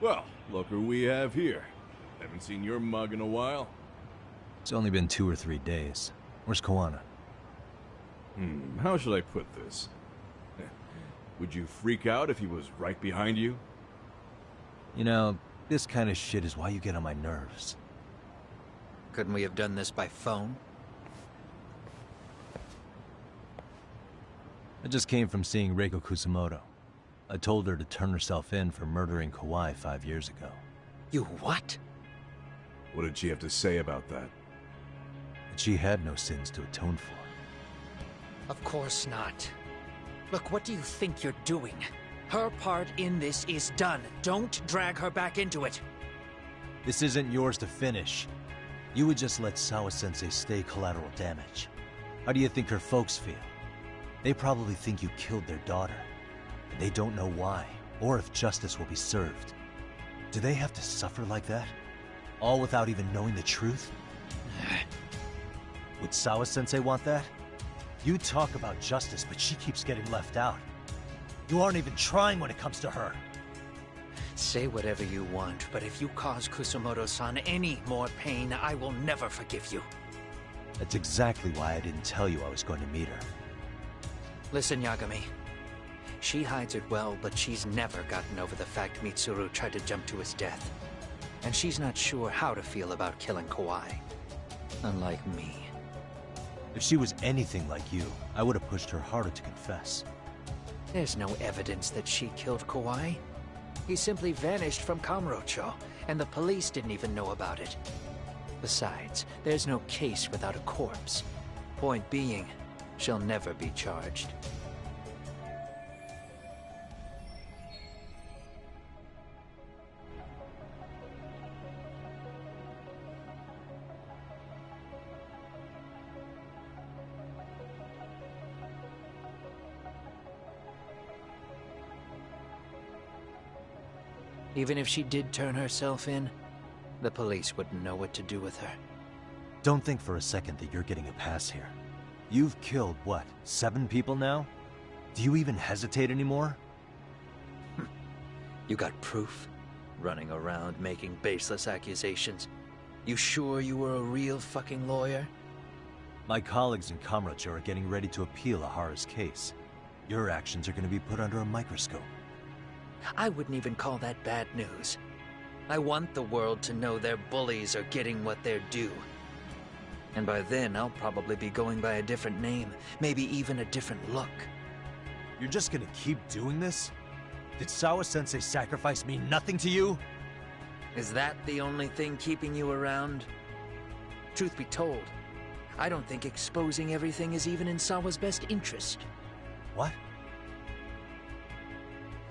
Well, look who we have here. Haven't seen your mug in a while. It's only been 2 or 3 days. Where's Koana? How should I put this? Would you freak out if he was right behind you? You know, this kind of shit is why you get on my nerves. Couldn't we have done this by phone? I just came from seeing Reiko Kusamoto. I told her to turn herself in for murdering Kawai 5 years ago. You what? What did she have to say about that? That she had no sins to atone for. Of course not. Look, what do you think you're doing? Her part in this is done. Don't drag her back into it. This isn't yours to finish. You would just let Sawa-sensei stay collateral damage. How do you think her folks feel? They probably think you killed their daughter. And they don't know why, or if justice will be served. Do they have to suffer like that? All without even knowing the truth? Would Sawa-sensei want that? You talk about justice, but she keeps getting left out. You aren't even trying when it comes to her. Say whatever you want, but if you cause Kusamoto-san any more pain, I will never forgive you. That's exactly why I didn't tell you I was going to meet her. Listen, Yagami. She hides it well, but she's never gotten over the fact Mitsuru tried to jump to his death. And she's not sure how to feel about killing Kawai. Unlike me. If she was anything like you, I would have pushed her harder to confess. There's no evidence that she killed Kawai. He simply vanished from Kamurocho, and the police didn't even know about it. Besides, there's no case without a corpse. Point being, she'll never be charged. Even if she did turn herself in, the police wouldn't know what to do with her. Don't think for a second that you're getting a pass here. You've killed, what, 7 people now? Do you even hesitate anymore? You got proof? Running around making baseless accusations. You sure you were a real fucking lawyer? My colleagues in Kamurocho are getting ready to appeal Ahara's case. Your actions are going to be put under a microscope. I wouldn't even call that bad news. I want the world to know their bullies are getting what they're due. And by then, I'll probably be going by a different name, maybe even a different look. You're just gonna keep doing this? Did Sawa-sensei's sacrifice mean nothing to you? Is that the only thing keeping you around? Truth be told, I don't think exposing everything is even in Sawa's best interest. What?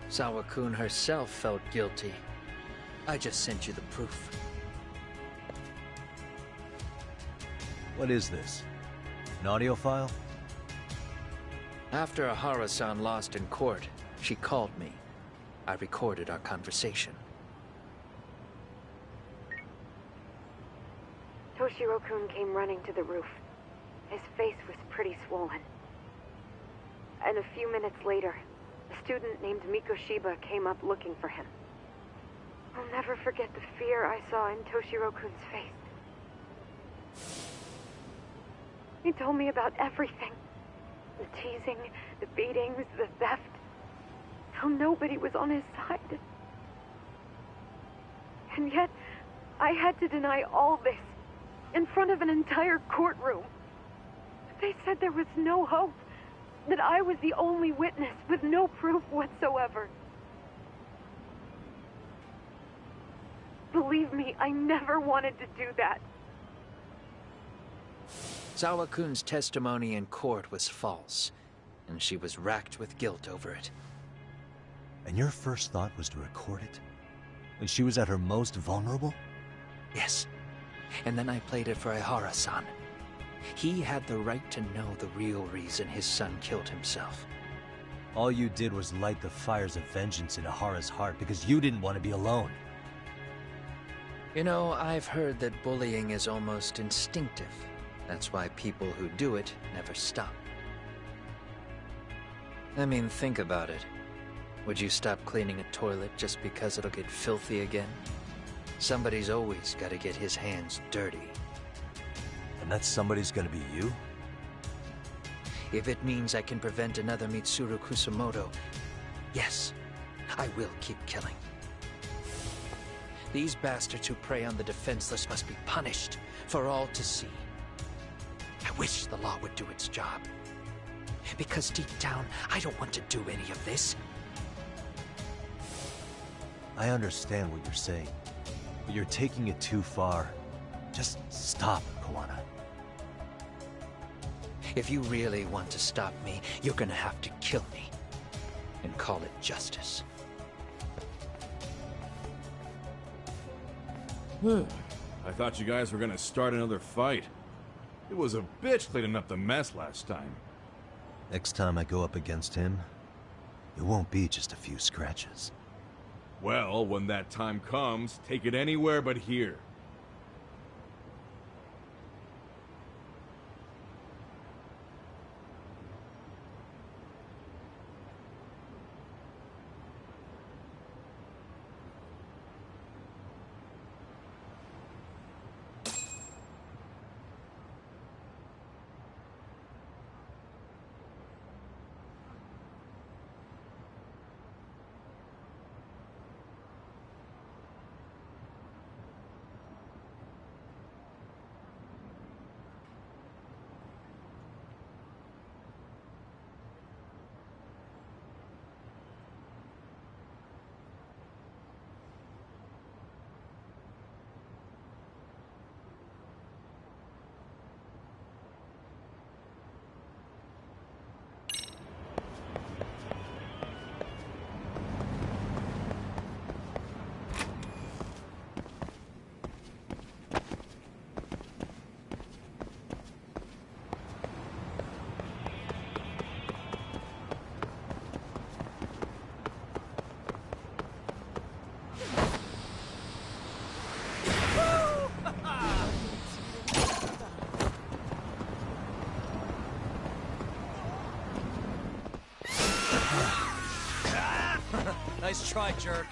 Sawa-kun herself felt guilty. I just sent you the proof. What is this? An audio file? After Ahara-san lost in court, she called me. I recorded our conversation. Toshiro-kun came running to the roof. His face was pretty swollen. And a few minutes later, a student named Mikoshiba came up looking for him. I'll never forget the fear I saw in Toshiro-kun's face. He told me about everything. The teasing, the beatings, the theft. How nobody was on his side. And yet, I had to deny all this in front of an entire courtroom. They said there was no hope. That I was the only witness with no proof whatsoever. Believe me, I never wanted to do that. Sawa-kun's testimony in court was false, and she was racked with guilt over it. And your first thought was to record it? When she was at her most vulnerable? Yes. And then I played it for Ahara-san. He had the right to know the real reason his son killed himself. All you did was light the fires of vengeance in Ahara's heart because you didn't want to be alone. You know, I've heard that bullying is almost instinctive. That's why people who do it never stop. I mean, think about it. Would you stop cleaning a toilet just because it'll get filthy again? Somebody's always gotta get his hands dirty. And that somebody's gonna be you? If it means I can prevent another Mitsuru Kusamoto, yes, I will keep killing. These bastards who prey on the defenseless must be punished for all to see. I wish the law would do its job. Because deep down, I don't want to do any of this. I understand what you're saying, but you're taking it too far. Just stop, Kawana. If you really want to stop me, you're gonna have to kill me. And call it justice. I thought you guys were gonna start another fight. It was a bitch cleaning up the mess last time. Next time I go up against him, it won't be just a few scratches. Well, when that time comes, take it anywhere but here. Nice try, jerk.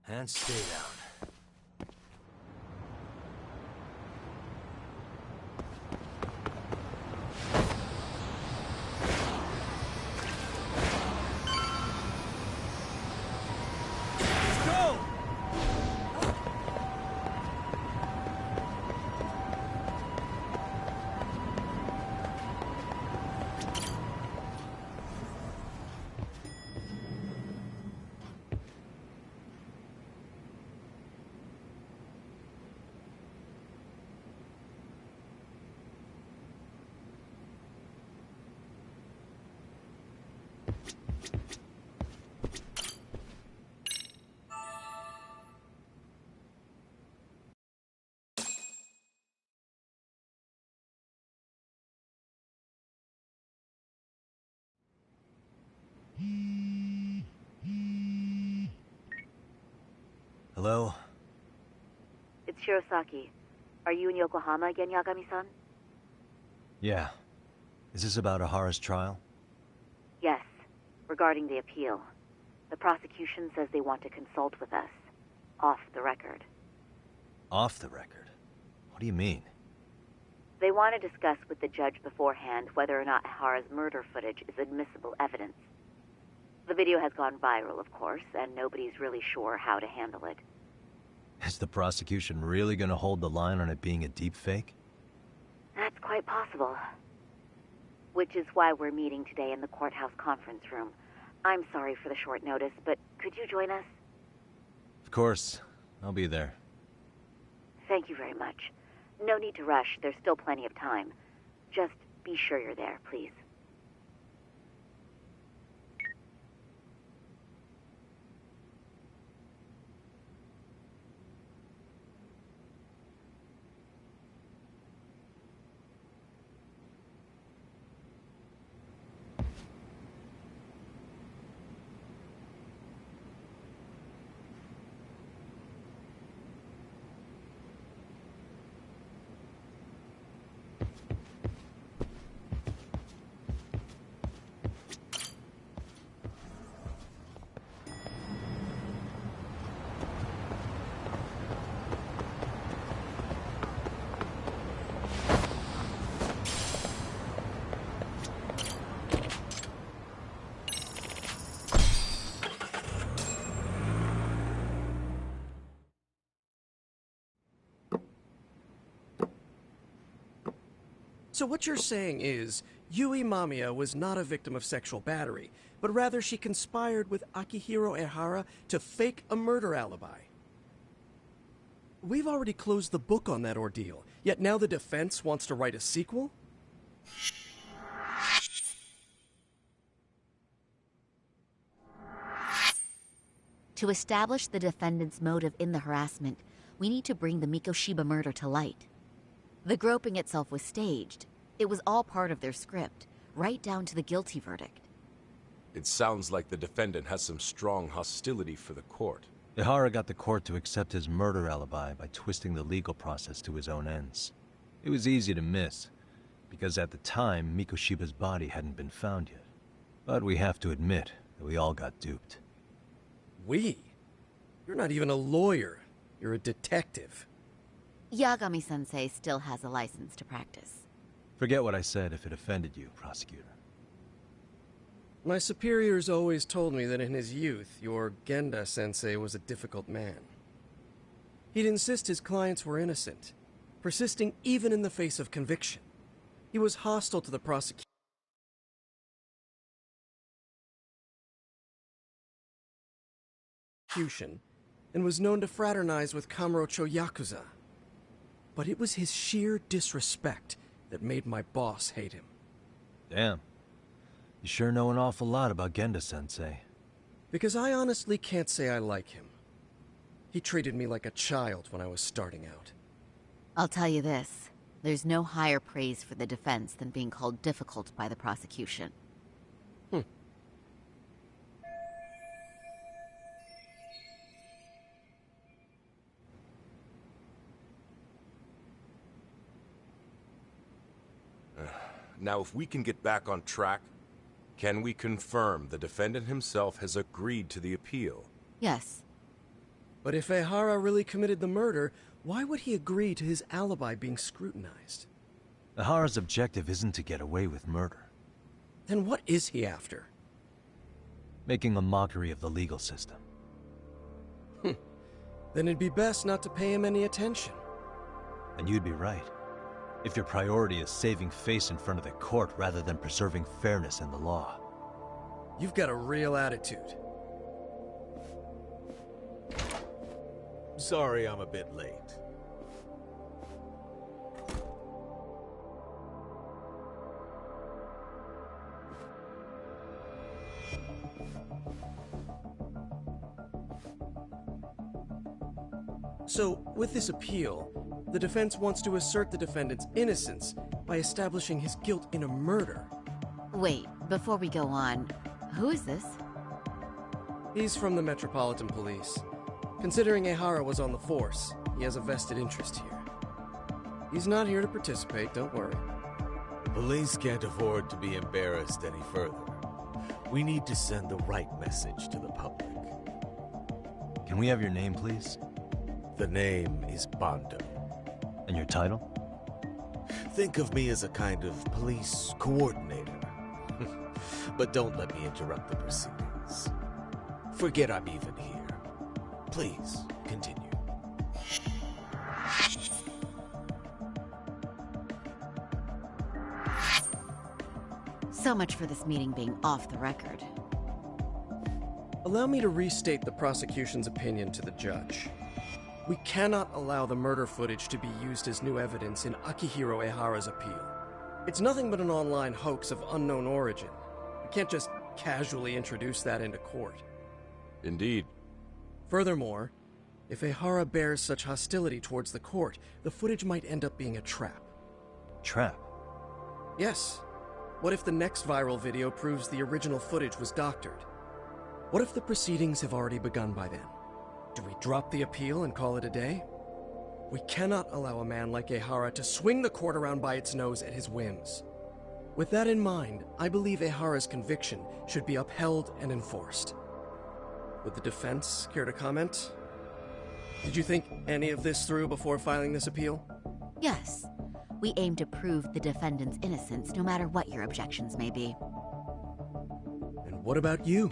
And stay down. Hello? It's Shirosaki. Are you in Yokohama again, Yagami-san? Yeah. Is this about Ahara's trial? Yes, regarding the appeal. The prosecution says they want to consult with us. Off the record. Off the record? What do you mean? They want to discuss with the judge beforehand whether or not Ahara's murder footage is admissible evidence. The video has gone viral, of course, and nobody's really sure how to handle it. Is the prosecution really gonna hold the line on it being a deepfake? That's quite possible. Which is why we're meeting today in the courthouse conference room. I'm sorry for the short notice, but could you join us? Of course. I'll be there. Thank you very much. No need to rush. There's still plenty of time. Just be sure you're there, please. So what you're saying is, Yui Mamiya was not a victim of sexual battery, but rather she conspired with Akihiro Ehara to fake a murder alibi. We've already closed the book on that ordeal, yet now the defense wants to write a sequel? To establish the defendant's motive in the harassment, we need to bring the Mikoshiba murder to light. The groping itself was staged. It was all part of their script, right down to the guilty verdict. It sounds like the defendant has some strong hostility for the court. Ehara got the court to accept his murder alibi by twisting the legal process to his own ends. It was easy to miss, because at the time, Mikoshiba's body hadn't been found yet. But we have to admit that we all got duped. We? You're not even a lawyer. You're a detective. Yagami-sensei still has a license to practice. Forget what I said if it offended you, prosecutor. My superiors always told me that in his youth, your Genda-sensei was a difficult man. He'd insist his clients were innocent, persisting even in the face of conviction. He was hostile to the prosecution and was known to fraternize with Kamurocho Yakuza. But it was his sheer disrespect that made my boss hate him. Damn. You sure know an awful lot about Genda-sensei. Because I honestly can't say I like him. He treated me like a child when I was starting out. I'll tell you this. There's no higher praise for the defense than being called difficult by the prosecution. Now, if we can get back on track, can we confirm the defendant himself has agreed to the appeal? Yes. But if Ehara really committed the murder, why would he agree to his alibi being scrutinized? Ehara's objective isn't to get away with murder. Then what is he after? Making a mockery of the legal system. Then it'd be best not to pay him any attention. And you'd be right. If your priority is saving face in front of the court rather than preserving fairness in the law. You've got a real attitude. Sorry I'm a bit late. So, with this appeal, the defense wants to assert the defendant's innocence by establishing his guilt in a murder. Wait, before we go on, who is this? He's from the Metropolitan Police. Considering Ehara was on the force, he has a vested interest here. He's not here to participate, don't worry. Police can't afford to be embarrassed any further. We need to send the right message to the public. Can we have your name, please? The name is Bando. And your title? Think of me as a kind of police coordinator. But don't let me interrupt the proceedings. Forget I'm even here. Please, continue. So much for this meeting being off the record. Allow me to restate the prosecution's opinion to the judge. We cannot allow the murder footage to be used as new evidence in Akihiro Ehara's appeal. It's nothing but an online hoax of unknown origin. We can't just casually introduce that into court. Indeed. Furthermore, if Ehara bears such hostility towards the court, the footage might end up being a trap. Trap? Yes. What if the next viral video proves the original footage was doctored? What if the proceedings have already begun by then? Do we drop the appeal and call it a day? We cannot allow a man like Ehara to swing the court around by its nose at his whims. With that in mind, I believe Ehara's conviction should be upheld and enforced. Would the defense care to comment? Did you think any of this through before filing this appeal? Yes. We aim to prove the defendant's innocence no matter what your objections may be. And what about you?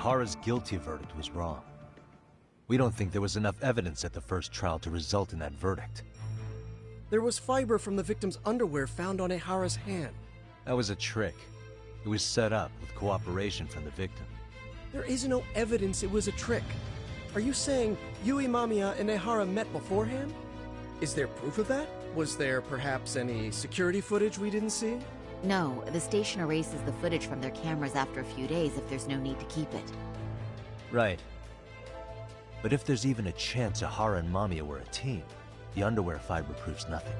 Ehara's guilty verdict was wrong. We don't think there was enough evidence at the first trial to result in that verdict. There was fiber from the victim's underwear found on Ehara's hand. That was a trick. It was set up with cooperation from the victim. There is no evidence it was a trick. Are you saying Yui Mamiya and Ehara met beforehand? Is there proof of that? Was there perhaps any security footage we didn't see? No, the station erases the footage from their cameras after a few days if there's no need to keep it. Right. But if there's even a chance Ehara and Mamiya were a team, the underwear fiber proves nothing.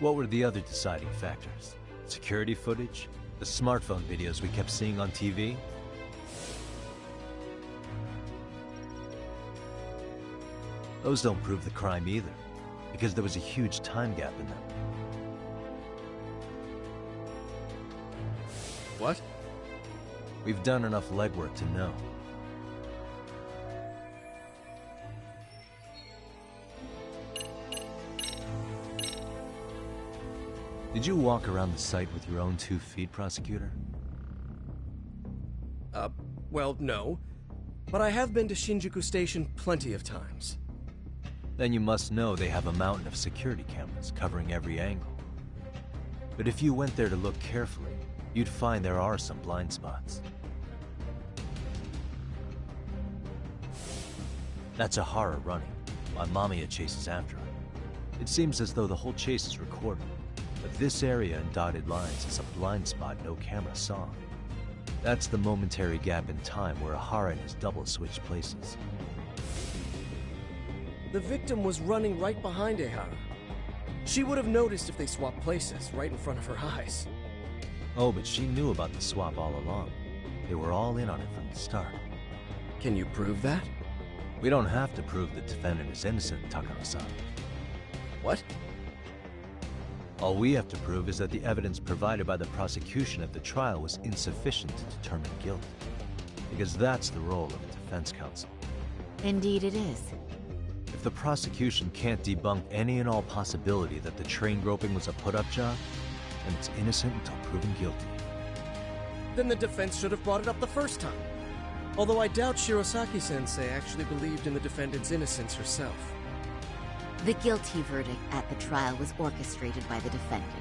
What were the other deciding factors? Security footage? The smartphone videos we kept seeing on TV? Those don't prove the crime either, because there was a huge time gap in them. What? We've done enough legwork to know. Did you walk around the site with your own 2 feet, Prosecutor? Well, no. But I have been to Shinjuku Station plenty of times. Then you must know they have a mountain of security cameras covering every angle. But if you went there to look carefully, you'd find there are some blind spots. That's Ehara running, while Mamiya chases after her. It seems as though the whole chase is recorded, but this area in dotted lines is a blind spot no camera saw. That's the momentary gap in time where Ehara and his double switched places. The victim was running right behind Ehara. She would have noticed if they swapped places, right in front of her eyes. Oh, but she knew about the swap all along. They were all in on it from the start. Can you prove that? We don't have to prove the defendant is innocent, Takano-san. What? All we have to prove is that the evidence provided by the prosecution at the trial was insufficient to determine guilt. Because that's the role of the defense counsel. Indeed it is. If the prosecution can't debunk any and all possibility that the train groping was a put-up job, then it's innocent until proven guilty. Then the defense should have brought it up the first time. Although I doubt Shirosaki-sensei actually believed in the defendant's innocence herself. The guilty verdict at the trial was orchestrated by the defendant.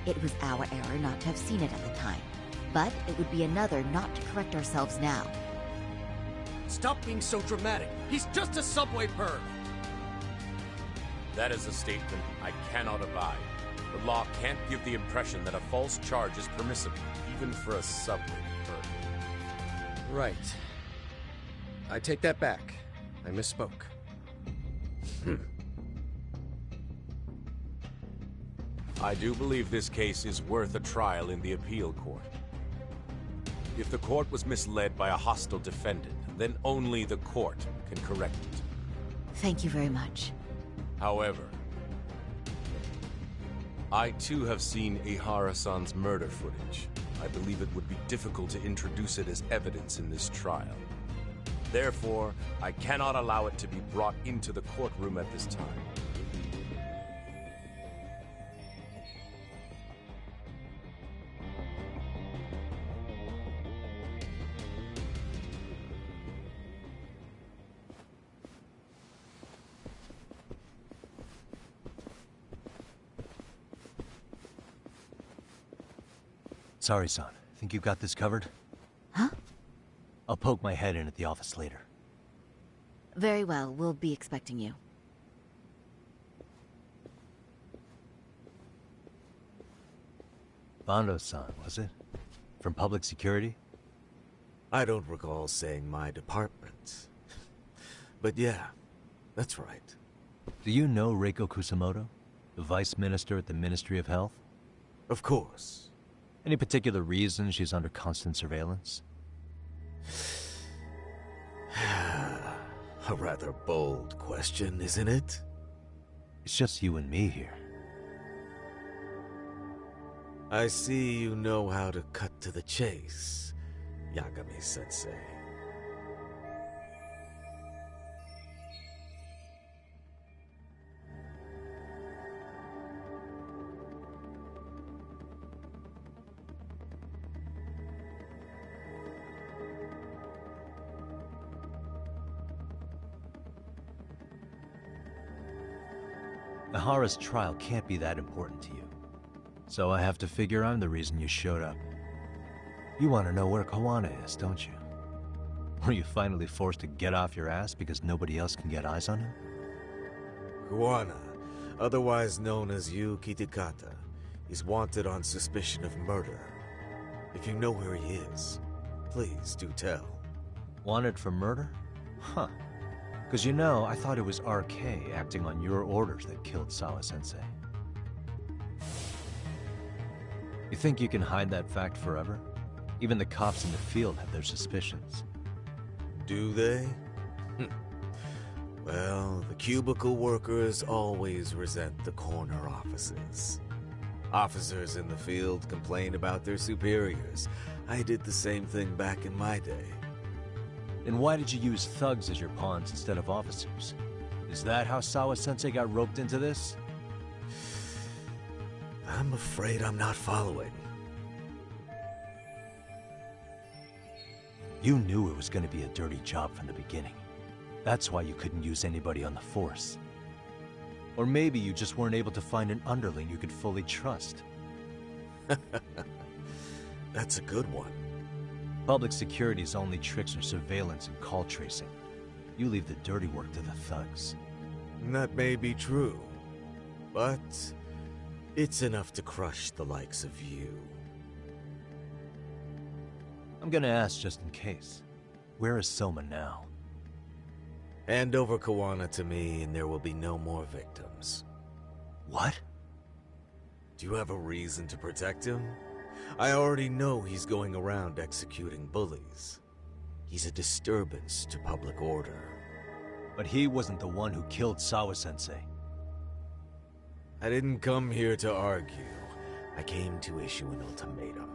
It was our error not to have seen it at the time, but it would be another not to correct ourselves now. Stop being so dramatic. He's just a subway perv. That is a statement I cannot abide. The law can't give the impression that a false charge is permissible, even for a subway perv. Right. I take that back. I misspoke. I do believe this case is worth a trial in the appeal court. If the court was misled by a hostile defendant, then only the court can correct it. Thank you very much. However, I too have seen Ehara-san's murder footage. I believe it would be difficult to introduce it as evidence in this trial. Therefore, I cannot allow it to be brought into the courtroom at this time. Sorry, son. Think you got this covered? Huh? I'll poke my head in at the office later. Very well, we'll be expecting you. Bando-san, was it? From public security? I don't recall saying my department. But yeah, that's right. Do you know Reiko Kusamoto? The Vice Minister at the Ministry of Health? Of course. Any particular reason she's under constant surveillance? A rather bold question, isn't it? It's just you and me here. I see you know how to cut to the chase, Yagami-sensei. Ihara's trial can't be that important to you. So I have to figure I'm the reason you showed up. You want to know where Kawana is, don't you? Were you finally forced to get off your ass because nobody else can get eyes on him? Kawana, otherwise known as Yu Kitakata, is wanted on suspicion of murder. If you know where he is, please do tell. Wanted for murder? Huh. Because you know, I thought it was RK acting on your orders that killed Sawa-sensei. You think you can hide that fact forever? Even the cops in the field have their suspicions. Do they? Well, the cubicle workers always resent the corner offices. Officers in the field complain about their superiors. I did the same thing back in my day. Then why did you use thugs as your pawns instead of officers? Is that how Sawa-sensei got roped into this? I'm afraid I'm not following. You knew it was going to be a dirty job from the beginning. That's why you couldn't use anybody on the force. Or maybe you just weren't able to find an underling you could fully trust. That's a good one. Public security's only tricks are surveillance and call tracing. You leave the dirty work to the thugs. That may be true, but it's enough to crush the likes of you. I'm gonna ask just in case. Where is Soma now? Hand over Kawana to me and there will be no more victims. What? Do you have a reason to protect him? I already know he's going around executing bullies. He's a disturbance to public order. But he wasn't the one who killed Sawa-sensei. I didn't come here to argue. I came to issue an ultimatum.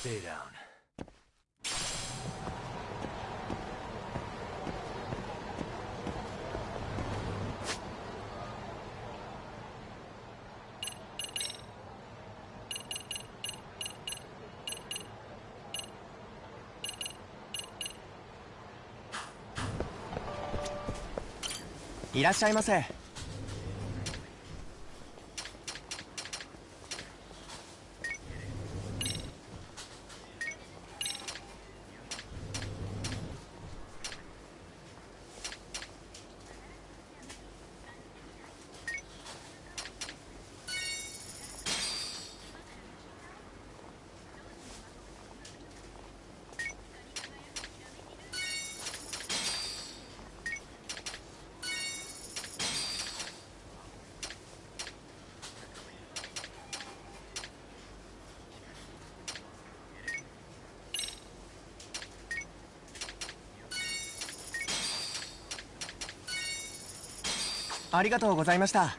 Stay down.いらっしゃいませ。ありがとうございました。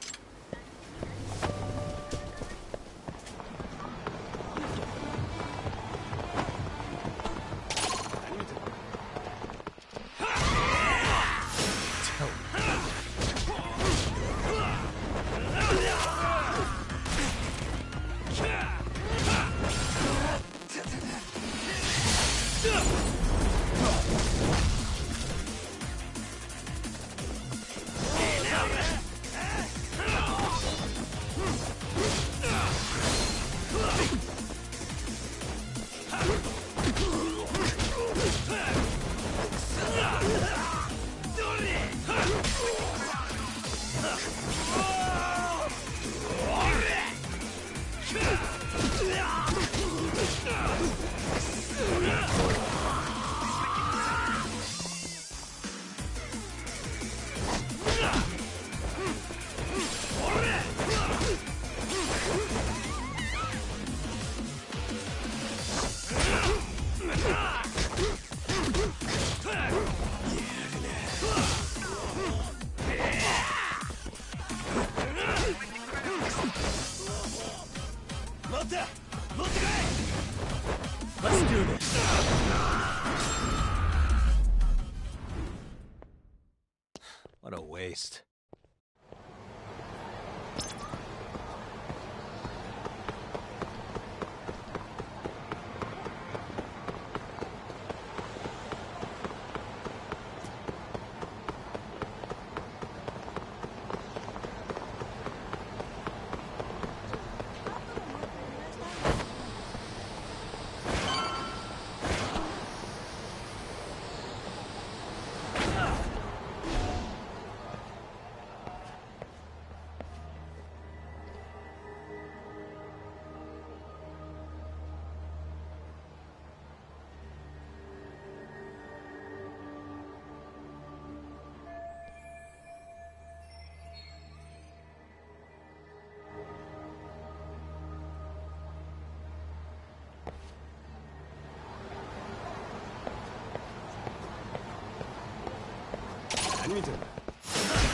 Let's do this. What a waste.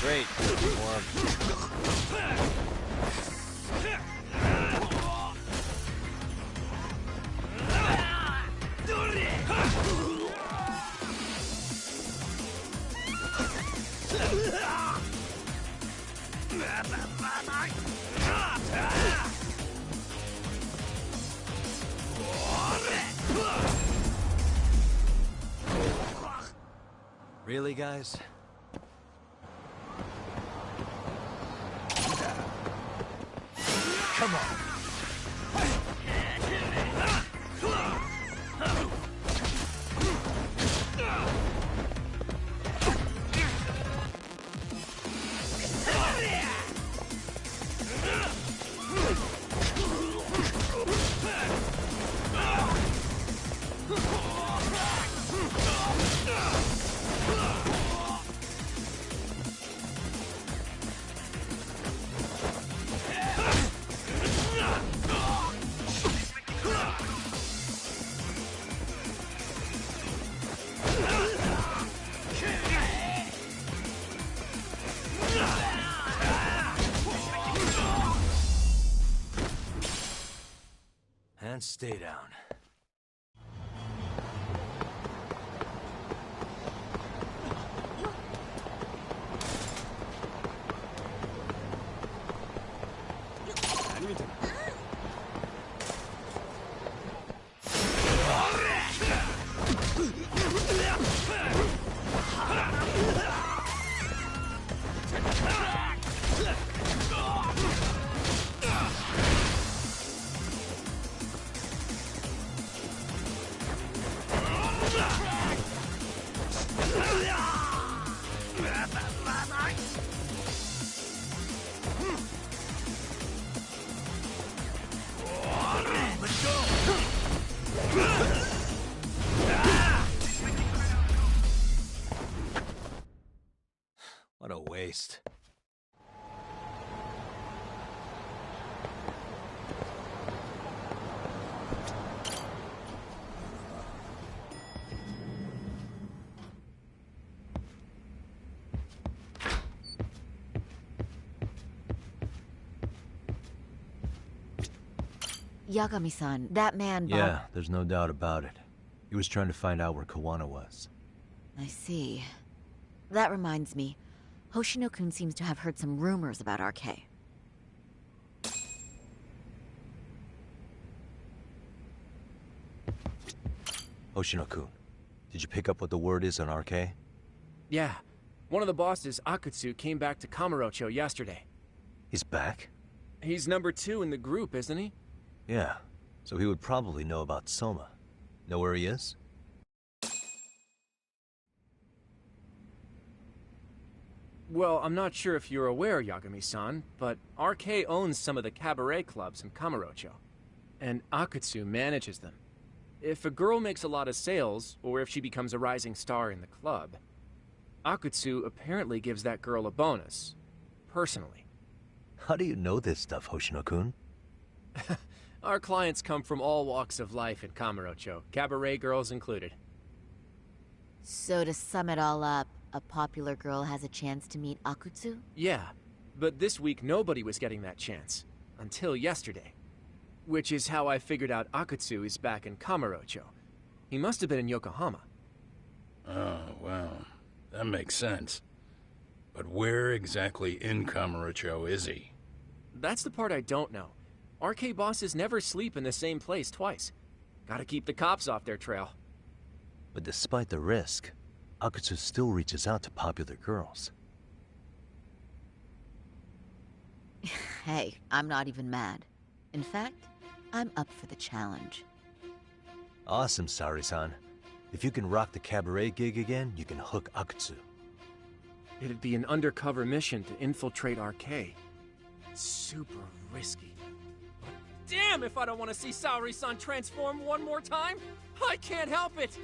Great. Really, guys? Come on. And stay down. What a waste. Yagami-san, that man Bob... Yeah, there's no doubt about it. He was trying to find out where Kawana was. I see. That reminds me. Hoshino-kun seems to have heard some rumors about RK. Hoshino-kun, did you pick up what the word is on RK? Yeah. One of the bosses, Akutsu, came back to Kamurocho yesterday. He's back? He's number 2 in the group, isn't he? Yeah, so he would probably know about Soma. Know where he is? Well, I'm not sure if you're aware, Yagami-san, but RK owns some of the cabaret clubs in Kamurocho, and Akutsu manages them. If a girl makes a lot of sales, or if she becomes a rising star in the club, Akutsu apparently gives that girl a bonus, personally. How do you know this stuff, Hoshino-kun? Our clients come from all walks of life in Kamurocho, cabaret girls included. So to sum it all up, a popular girl has a chance to meet Akutsu? Yeah, but this week nobody was getting that chance. Until yesterday. Which is how I figured out Akutsu is back in Kamurocho. He must have been in Yokohama. Oh, well, that makes sense. But where exactly in Kamurocho is he? That's the part I don't know. RK bosses never sleep in the same place twice. Gotta keep the cops off their trail. But despite the risk, Akutsu still reaches out to popular girls. Hey, I'm not even mad. In fact, I'm up for the challenge. Awesome, Saori-san. If you can rock the cabaret gig again, you can hook Akutsu. It'd be an undercover mission to infiltrate RK. Super risky. But damn if I don't want to see Saori-san transform one more time! I can't help it!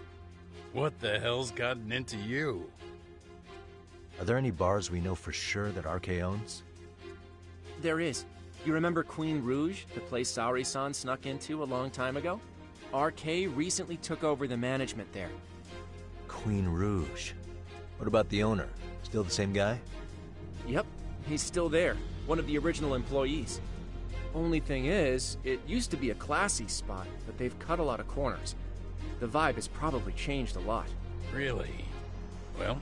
What the hell's gotten into you? Are there any bars we know for sure that RK owns? There is. You remember Queen Rouge, the place Saori-san snuck into a long time ago? RK recently took over the management there. Queen Rouge. What about the owner? Still the same guy? Yep, he's still there. One of the original employees. Only thing is, it used to be a classy spot, but they've cut a lot of corners. The vibe has probably changed a lot. Really? Well,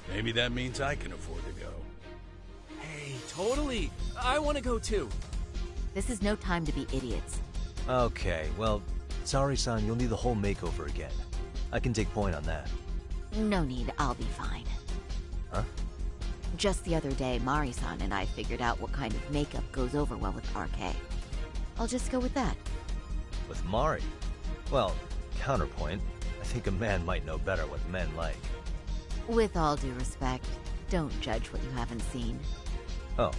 maybe that means I can afford to go. Hey, totally! I want to go too! This is no time to be idiots. Okay, well, Saori-san, you'll need the whole makeover again. I can take point on that. No need, I'll be fine. Huh? Just the other day, Mari-san and I figured out what kind of makeup goes over well with RK. I'll just go with that. With Mari? Well, counterpoint, I think a man might know better what men like. With all due respect, don't judge what you haven't seen. Oh,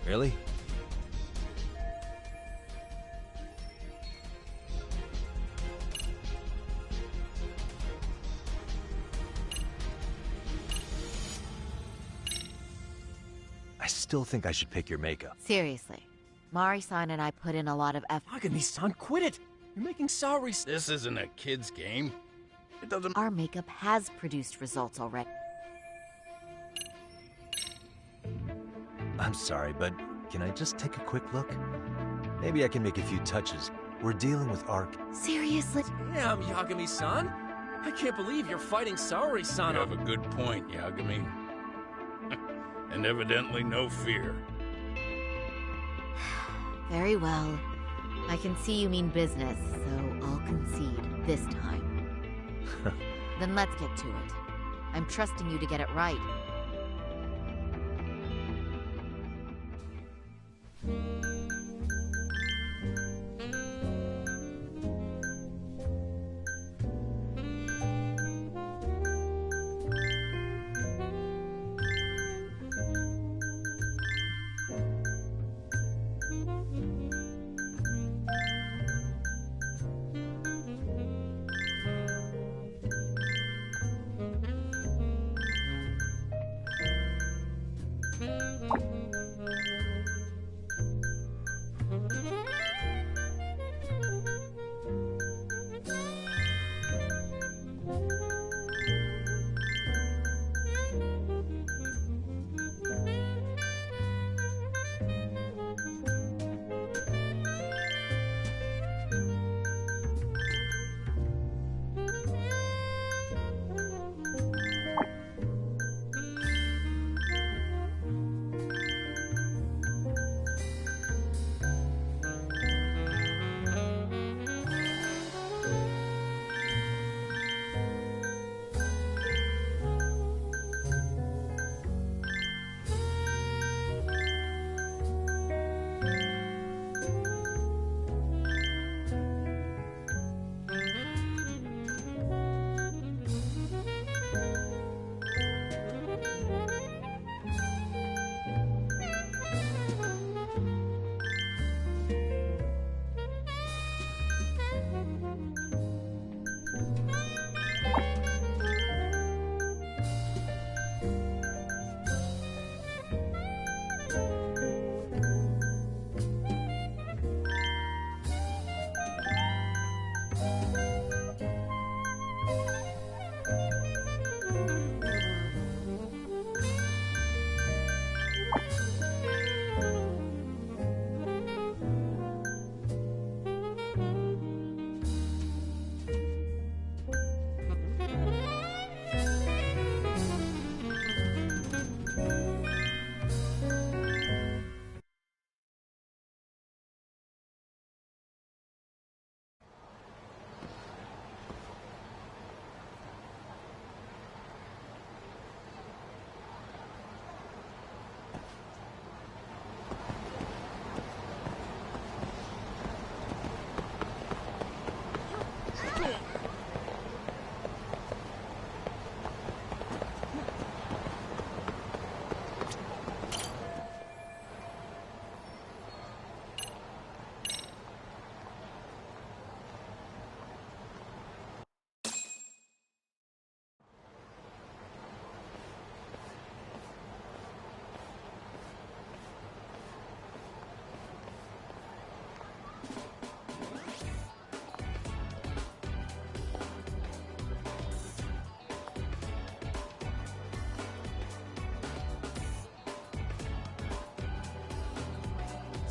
really? I still think I should pick your makeup. Seriously, Mari-san and I put in a lot of effort. Yagami-san, quit it! You're making Saori... This isn't a kid's game. It doesn't... Our makeup has produced results already. I'm sorry, but can I just take a quick look? Maybe I can make a few touches. We're dealing with Seriously? Damn, Yagami-san! I can't believe you're fighting Saori-san. You have a good point, Yagami. And evidently no fear. Very well. I can see you mean business, so I'll concede this time. Then let's get to it. I'm trusting you to get it right.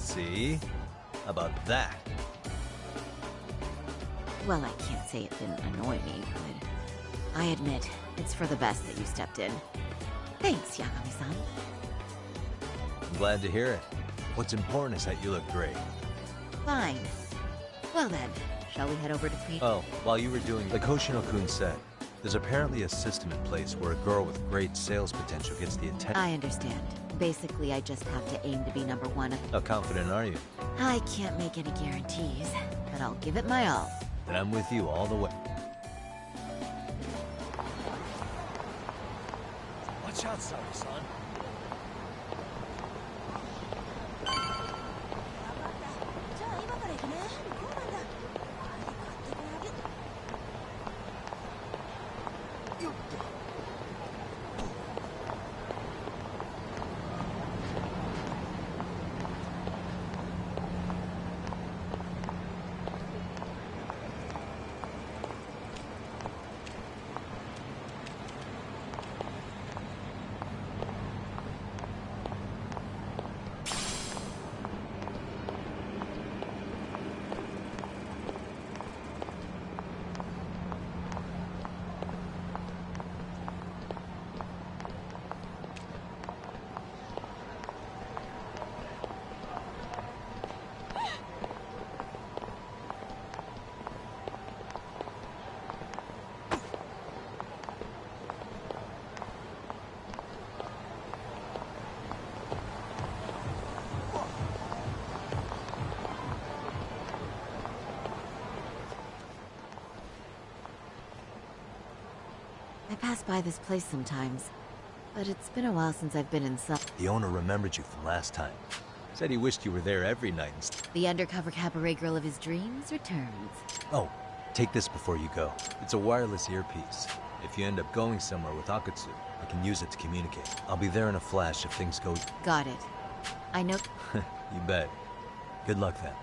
See? How about that? Well, I can't say it didn't annoy me, but I admit, it's for the best that you stepped in. Thanks, Yagami-san. I'm glad to hear it. What's important is that you look great. Fine. Well then, shall we head over to Pete? Oh, while you were doing... Like Hoshino-kun said, there's apparently a system in place where a girl with great sales potential gets the attention... I understand. Basically, I just have to aim to be number one. How confident are you? I can't make any guarantees, but I'll give it my all. Then I'm with you all the way. Watch out, Sari-san. I pass by this place sometimes, but it's been a while since I've been inside. The owner remembered you from last time. Said he wished you were there every night. The undercover cabaret girl of his dreams returns. Oh, take this before you go. It's a wireless earpiece. If you end up going somewhere with Akatsu, I can use it to communicate. I'll be there in a flash if things go... Got it. I know... You bet. Good luck then.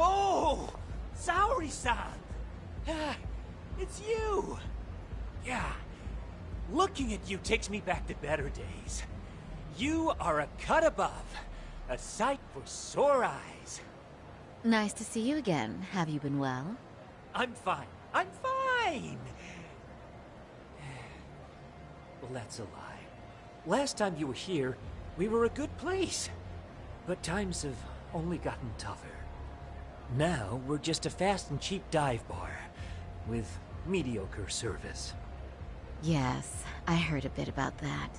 Oh! Saori-san! It's you! Yeah. Looking at you takes me back to better days. You are a cut above. A sight for sore eyes. Nice to see you again. Have you been well? I'm fine. I'm fine! Well, that's a lie. Last time you were here, we were a good place. But times have only gotten tougher. Now, we're just a fast and cheap dive bar, with mediocre service. Yes, I heard a bit about that.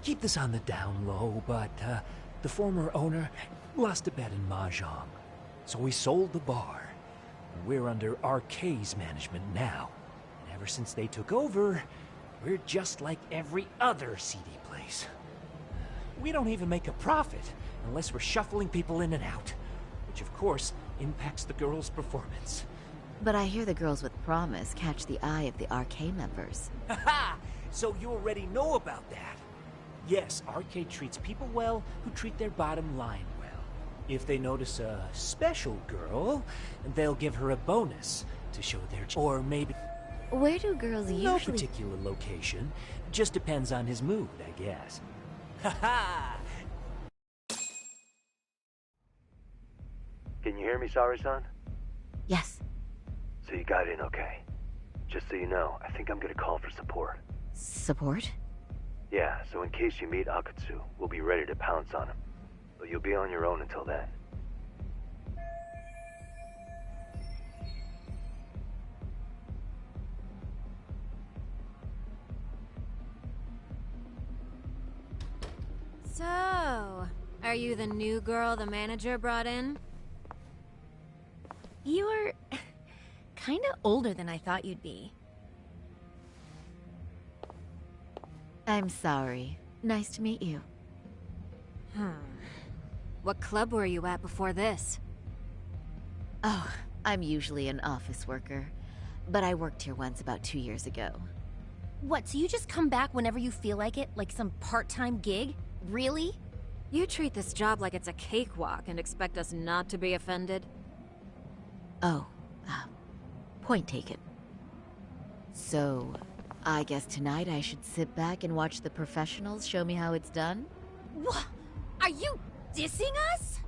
Keep this on the down low, but, the former owner lost a bet in Mahjong. So we sold the bar. We're under RK's management now. And ever since they took over, we're just like every other seedy place. We don't even make a profit unless we're shuffling people in and out, which of course impacts the girls' performance. But I hear the girls with promise catch the eye of the RK members. Haha! So you already know about that. Yes, RK treats people well who treat their bottom line well. If they notice a special girl, they'll give her a bonus to show their... Or maybe... Where do girls usually... No particular location. Just depends on his mood, I guess. Haha! Can you hear me, Saori-san? Yes. So you got in okay. Just so you know, I think I'm gonna call for support. Support? Yeah, so in case you meet Akatsu, we'll be ready to pounce on him. But you'll be on your own until then. So, are you the new girl the manager brought in? You're kinda older than I thought you'd be. I'm sorry. Nice to meet you. What club were you at before this? Oh, I'm usually an office worker. But I worked here once about 2 years ago. What, so you just come back whenever you feel like it? Like some part-time gig? Really? You treat this job like it's a cakewalk and expect us not to be offended? Oh, point taken. So, I guess tonight I should sit back and watch the professionals show me how it's done? What? Are you dissing us?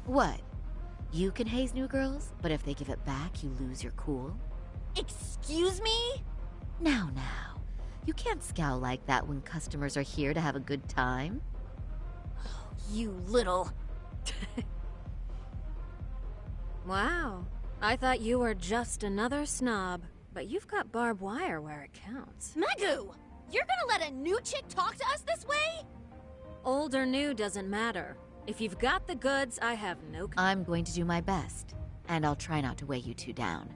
What? You can haze new girls, but if they give it back, you lose your cool? Excuse me? Now. You can't scowl like that when customers are here to have a good time. You little... Wow. I thought you were just another snob, but you've got barbed wire where it counts. Megu! You're gonna let a new chick talk to us this way? Old or new doesn't matter. If you've got the goods, I have no... I'm going to do my best, and I'll try not to weigh you two down.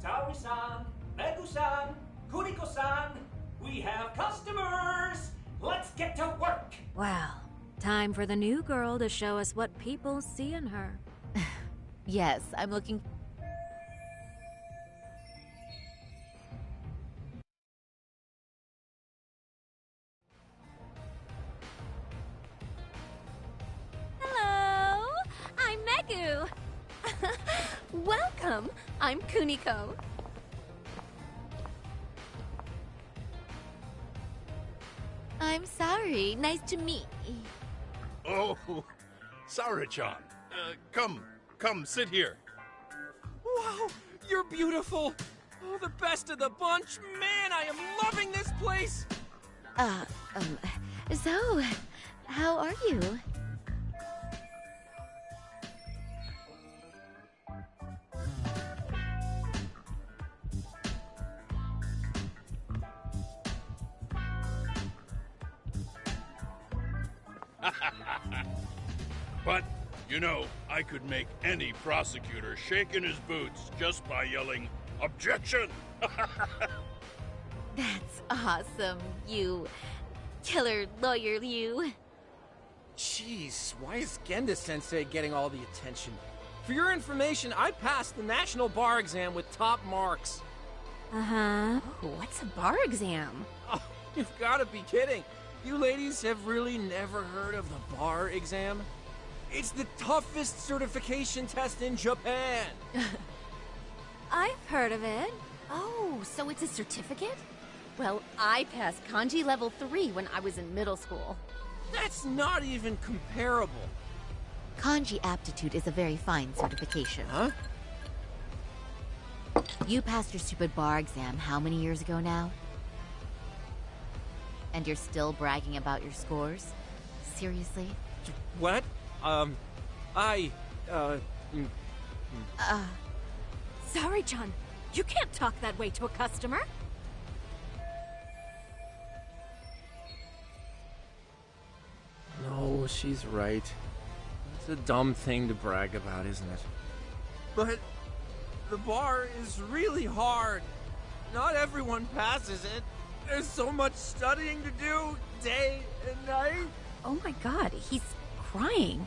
Saori-san, Megu-san, Kuriko-san, we have customers! Let's get to work! Well, time for the new girl to show us what people see in her. Yes, I'm looking... Hello! I'm Megu! Welcome! I'm Kuniko. I'm sorry. Nice to meet... Oh, Saori-chan. Come, sit here. Wow, you're beautiful. Oh, the best of the bunch. Man, I am loving this place. So, how are you? But, you know, I could make any prosecutor shake in his boots just by yelling, "Objection!" That's awesome, you killer lawyer, you. Jeez, why is Genda-sensei getting all the attention? For your information, I passed the national bar exam with top marks. Uh-huh. What's a bar exam? Oh, you've got to be kidding. You ladies have really never heard of the bar exam? It's the toughest certification test in Japan. I've heard of it. Oh, so it's a certificate? Well, I passed kanji level 3 when I was in middle school. That's not even comparable. Kanji aptitude is a very fine certification. Huh? You passed your stupid bar exam how many years ago now? And you're still bragging about your scores? Seriously? What? Sorry-chan, you can't talk that way to a customer. No, she's right. It's a dumb thing to brag about, isn't it? But the bar is really hard. Not everyone passes it. There's so much studying to do, day and night. Oh my god, he's crying.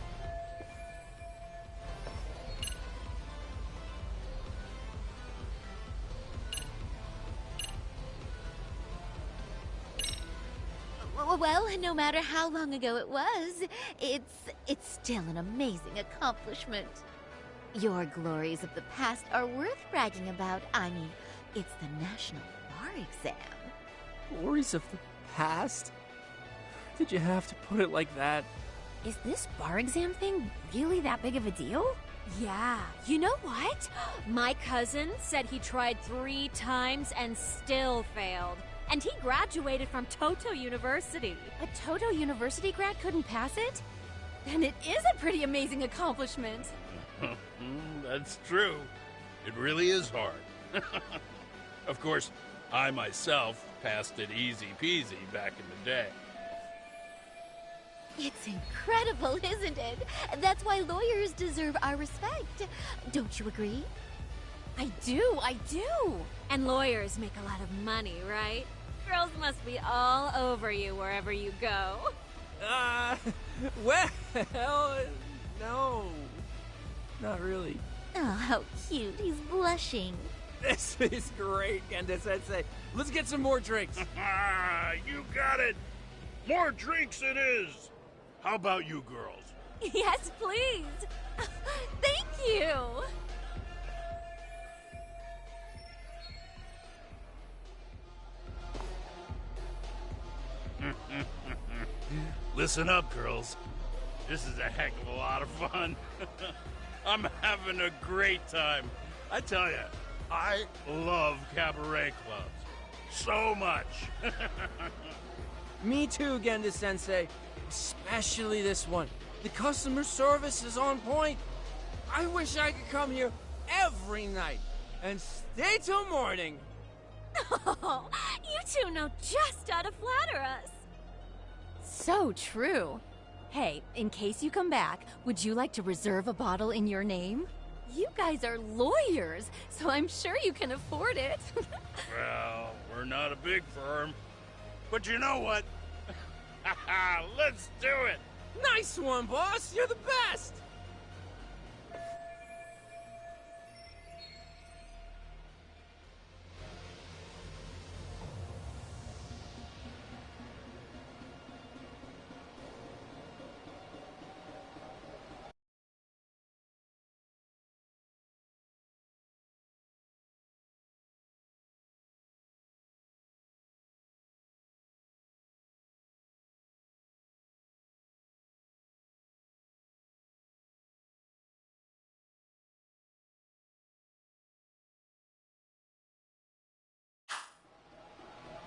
Well, no matter how long ago it was, it's still an amazing accomplishment. Your glories of the past are worth bragging about. I mean, it's the National Bar Exam. Glories of the past? Did you have to put it like that? Is this bar exam thing really that big of a deal? Yeah. You know what? My cousin said he tried 3 times and still failed. And he graduated from Toto University. A Toto University grad couldn't pass it? Then it is a pretty amazing accomplishment. That's true. It really is hard. Of course, I myself passed it easy peasy back in the day. It's incredible, isn't it? That's why lawyers deserve our respect. Don't you agree? I do. And lawyers make a lot of money, right? Girls must be all over you wherever you go. Well, no. Not really. Oh, how cute. He's blushing. This is great, Genda-sensei. Let's get some more drinks. You got it. More drinks it is. How about you girls? Yes, please. Thank you. Listen up, girls. This is a heck of a lot of fun. I'm having a great time. I tell you, I love cabaret clubs. So much. Me too, Genda-sensei. Especially this one. The customer service is on point. I wish I could come here every night and stay till morning. Oh, you two know just how to flatter us. So true. Hey, in case you come back, would you like to reserve a bottle in your name? You guys are lawyers, so I'm sure you can afford it. Well, we're not a big firm. But you know what? Let's do it! Nice one, boss! You're the best!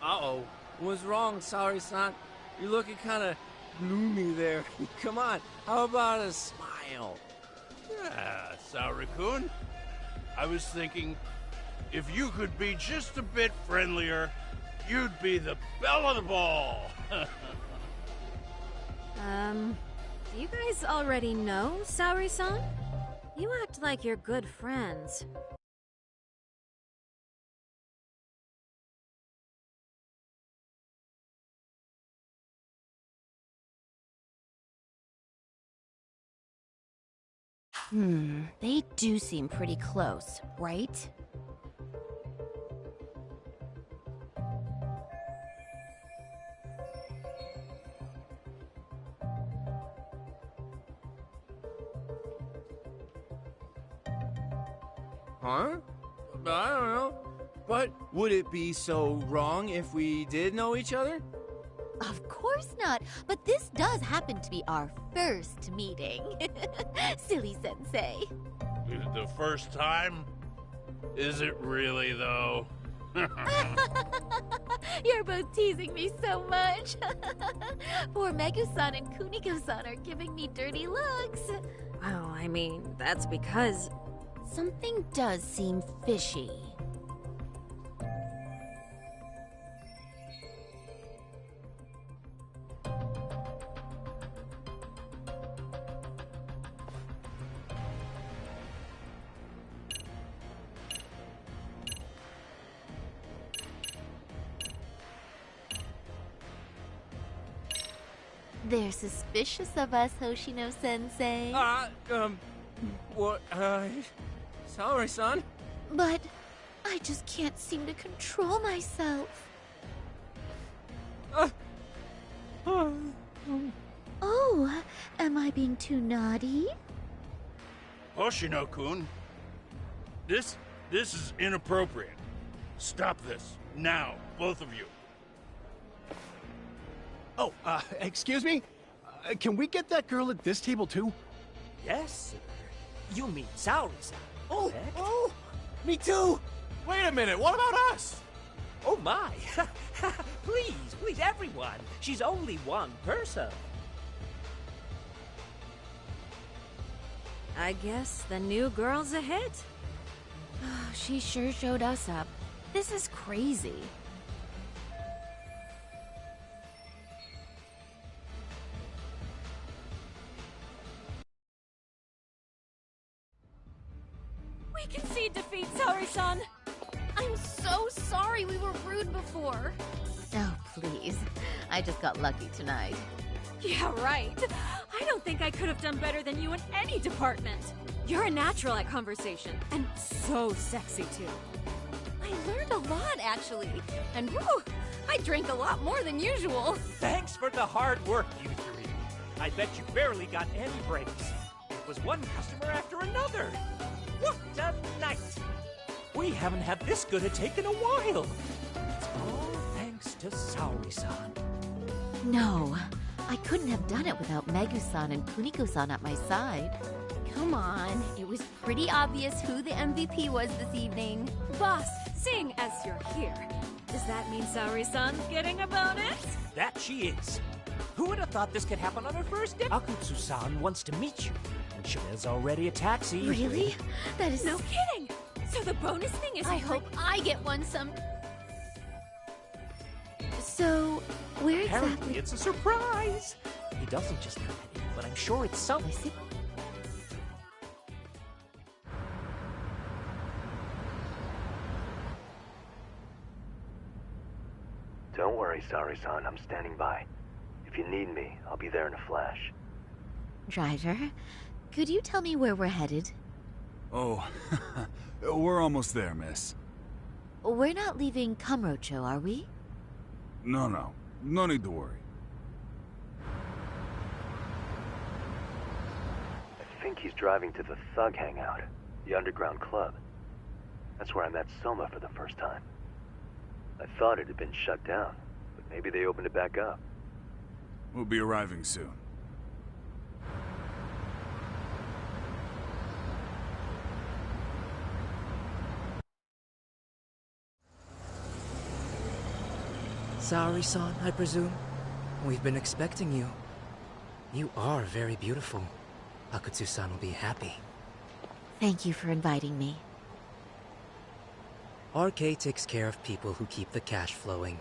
Uh-oh. What's wrong, Saori-san? You're looking kind of gloomy there. Come on, how about a smile? Yeah, Saori-kun. I was thinking, if you could be just a bit friendlier, you'd be the belle of the ball. Do you guys already know Saori-san? You act like you're good friends. They do seem pretty close, right? Huh? I don't know. But would it be so wrong if we did know each other? Of course not, but this does happen to be our first meeting. Silly sensei. The first time? Is it really, though? You're both teasing me so much. Poor Megu-san and Kuniko-san are giving me dirty looks. Well, I mean, that's because... Something does seem fishy. They're suspicious of us, Hoshino-sensei. What, Saori-san? But I just can't seem to control myself. Oh, am I being too naughty? Hoshino-kun, this is inappropriate. Stop this, now, both of you. Oh, excuse me? Can we get that girl at this table, too? Yes, sir. You mean Saori-san, Oh, correct? oh, me too! Wait a minute, what about us? Oh, my. Please, please, everyone. She's only one person. I guess the new girl's a hit. She sure showed us up. This is crazy. We concede defeat, Saori-san! I'm so sorry we were rude before. Oh, please. I just got lucky tonight. Yeah, right. I don't think I could have done better than you in any department. You're a natural at conversation, and so sexy, too. I learned a lot, actually. And whew, I drank a lot more than usual. Thanks for the hard work, you three. I bet you barely got any breaks. It was one customer after another. What a night! We haven't had this good a take in a while. It's all thanks to Saori-san. No, I couldn't have done it without Megu-san and Kuniko-san at my side. Come on, it was pretty obvious who the MVP was this evening. Boss, seeing as you're here, does that mean Saori-san's getting a bonus? That she is. Who would have thought this could happen on her first day? Akutsu-san wants to meet you, and Chanel's already a taxi. Really? That is... No kidding! So the bonus thing is... I hope I get one some... So, where Apparently exactly... it's a surprise! He doesn't just have it, but I'm sure it's something. I see. Don't worry, Saori-san. I'm standing by. If you need me, I'll be there in a flash. Driver, could you tell me where we're headed? Oh, we're almost there, miss. We're not leaving Kamurocho, are we? No. No need to worry. I think he's driving to the Thug Hangout, the underground club. That's where I met Soma for the first time. I thought it had been shut down, but maybe they opened it back up. We'll be arriving soon. Saori-san, I presume? We've been expecting you. You are very beautiful. Akutsu-san will be happy. Thank you for inviting me. RK takes care of people who keep the cash flowing.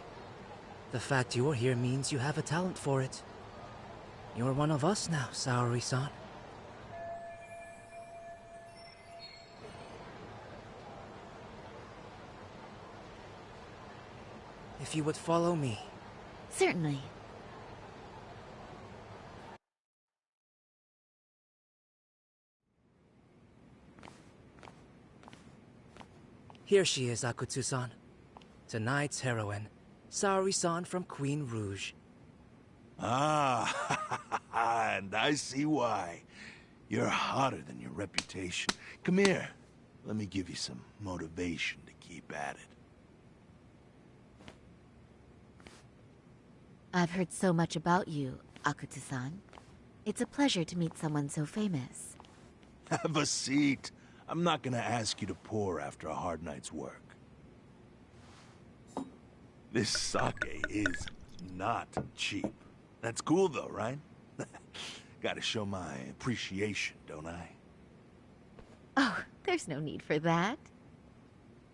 The fact you're here means you have a talent for it. You're one of us now, Saori-san. If you would follow me. Certainly. Here she is, Akutsu-san. Tonight's heroine, Saori-san from Queen Rouge. Ah, and I see why. You're hotter than your reputation. Come here. Let me give you some motivation to keep at it. I've heard so much about you, Akutsu-san. It's a pleasure to meet someone so famous. Have a seat. I'm not gonna ask you to pour after a hard night's work. This sake is not cheap. That's cool though, right? Gotta show my appreciation, don't I? Oh, there's no need for that.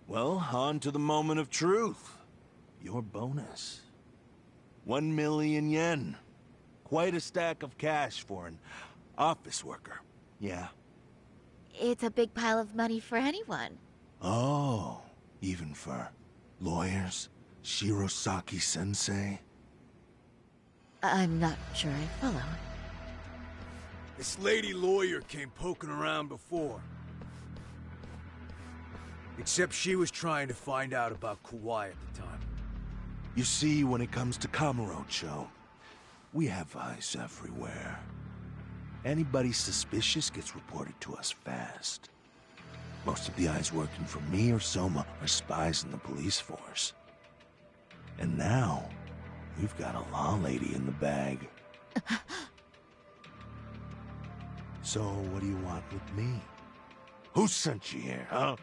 Well, on to the moment of truth. Your bonus. 1 million yen. Quite a stack of cash for an office worker. Yeah. It's a big pile of money for anyone. Oh, even for lawyers? Shirosaki-sensei? I'm not sure I follow. This lady lawyer came poking around before. Except she was trying to find out about Kauai at the time. You see, when it comes to Kamurocho, we have eyes everywhere. Anybody suspicious gets reported to us fast. Most of the eyes working for me or Soma are spies in the police force. And now, we've got a law lady in the bag. So, what do you want with me? Who sent you here, huh?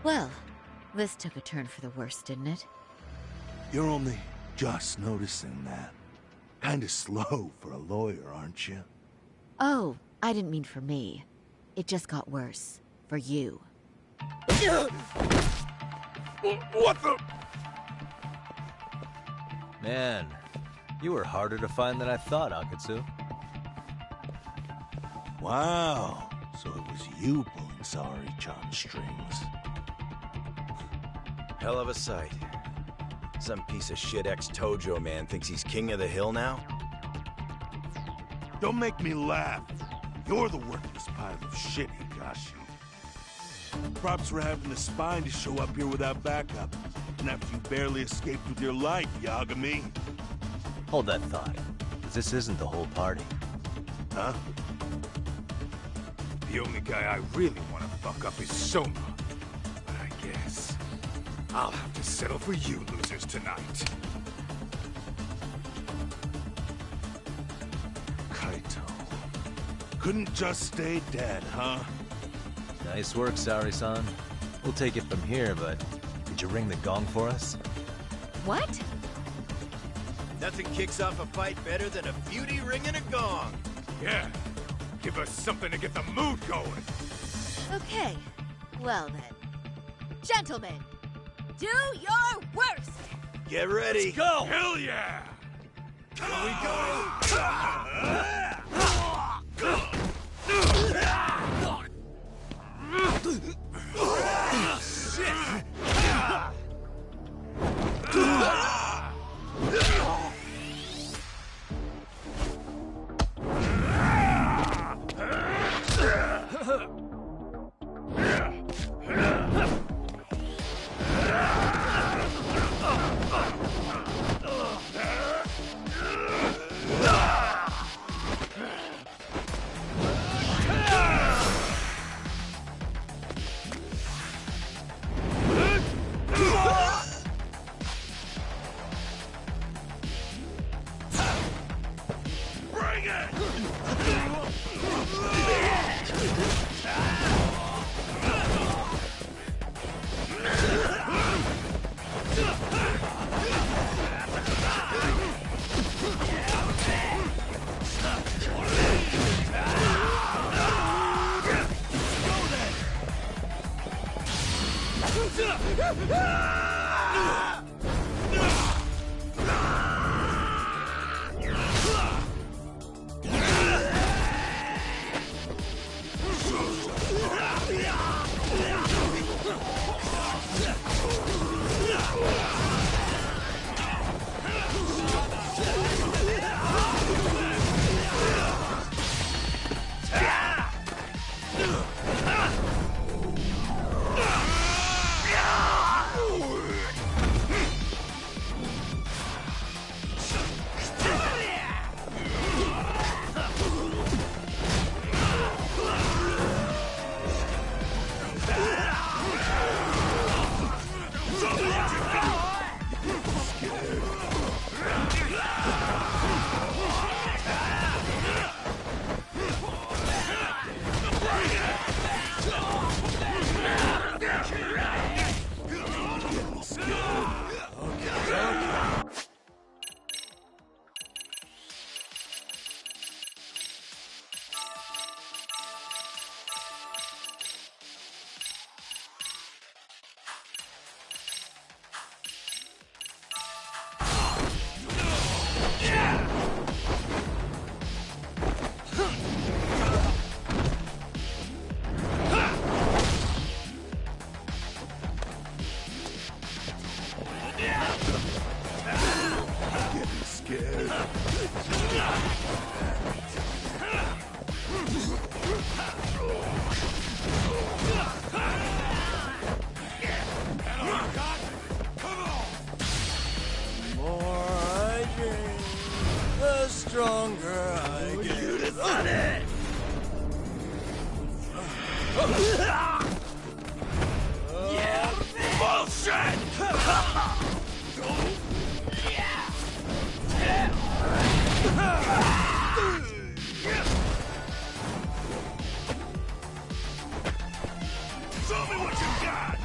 Well, this took a turn for the worse, didn't it? You're only just noticing that. Kinda slow for a lawyer, aren't you? Oh, I didn't mean for me. It just got worse. For you. What the? Man, you were harder to find than I thought, Akutsu. Wow, so it was you pulling Saori-chan's strings. Hell of a sight. Some piece of shit ex-Tojo man thinks he's king of the hill now? Don't make me laugh. You're the worthless pile of shit, Higashi. Props for having the spine to show up here without backup. And after you barely escaped with your life, Yagami. Hold that thought, 'cause this isn't the whole party. Huh? The only guy I really want to fuck up is Soma. But I guess I'll have to settle for you losers tonight. Couldn't just stay dead, huh? Nice work, Saori-san. We'll take it from here, but did you ring the gong for us? What? Nothing kicks off a fight better than a beauty ringing a gong. Yeah. Give us something to get the mood going. Okay, well then. Gentlemen, do your worst! Get ready. Let's go! Hell yeah! Here we go! Shit! Stronger I get. You decided it! Yeah! Bullshit! Show me what you got!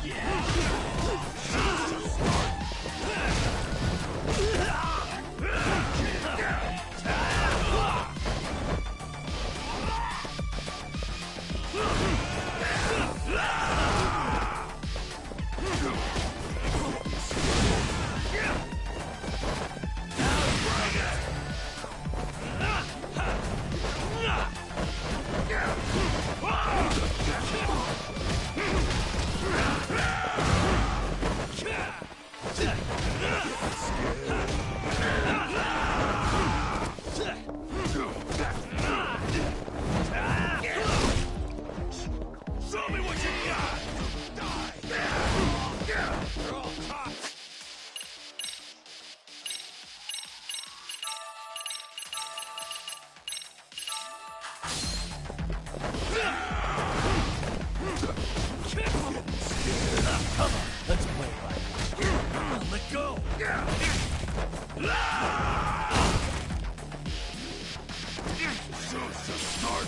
Let's play right. Let go! So it's just start.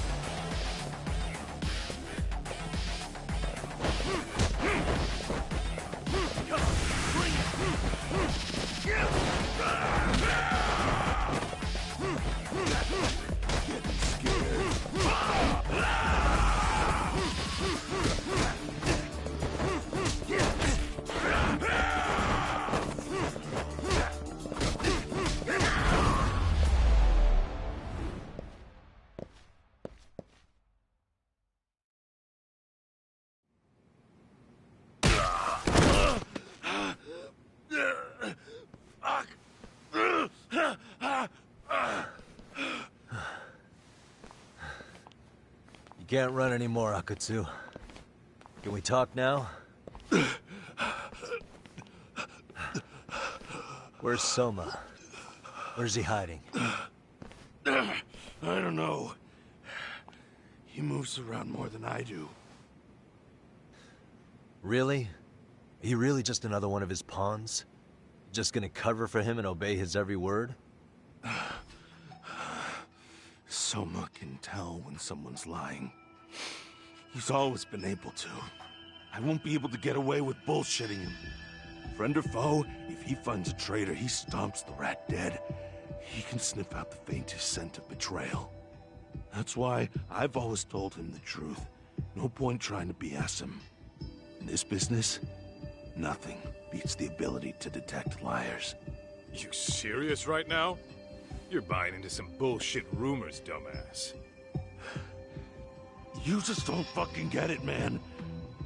You can't run anymore, Akatsu. Can we talk now? Where's Soma? Where's he hiding? I don't know. He moves around more than I do. Really? He really just another one of his pawns? Just gonna cover for him and obey his every word? Soma can tell when someone's lying. He's always been able to. I won't be able to get away with bullshitting him. Friend or foe, if he finds a traitor, he stomps the rat dead. He can sniff out the faintest scent of betrayal. That's why I've always told him the truth. No point trying to BS him. In this business, nothing beats the ability to detect liars. You serious right now? You're buying into some bullshit rumors, dumbass. You just don't fucking get it, man.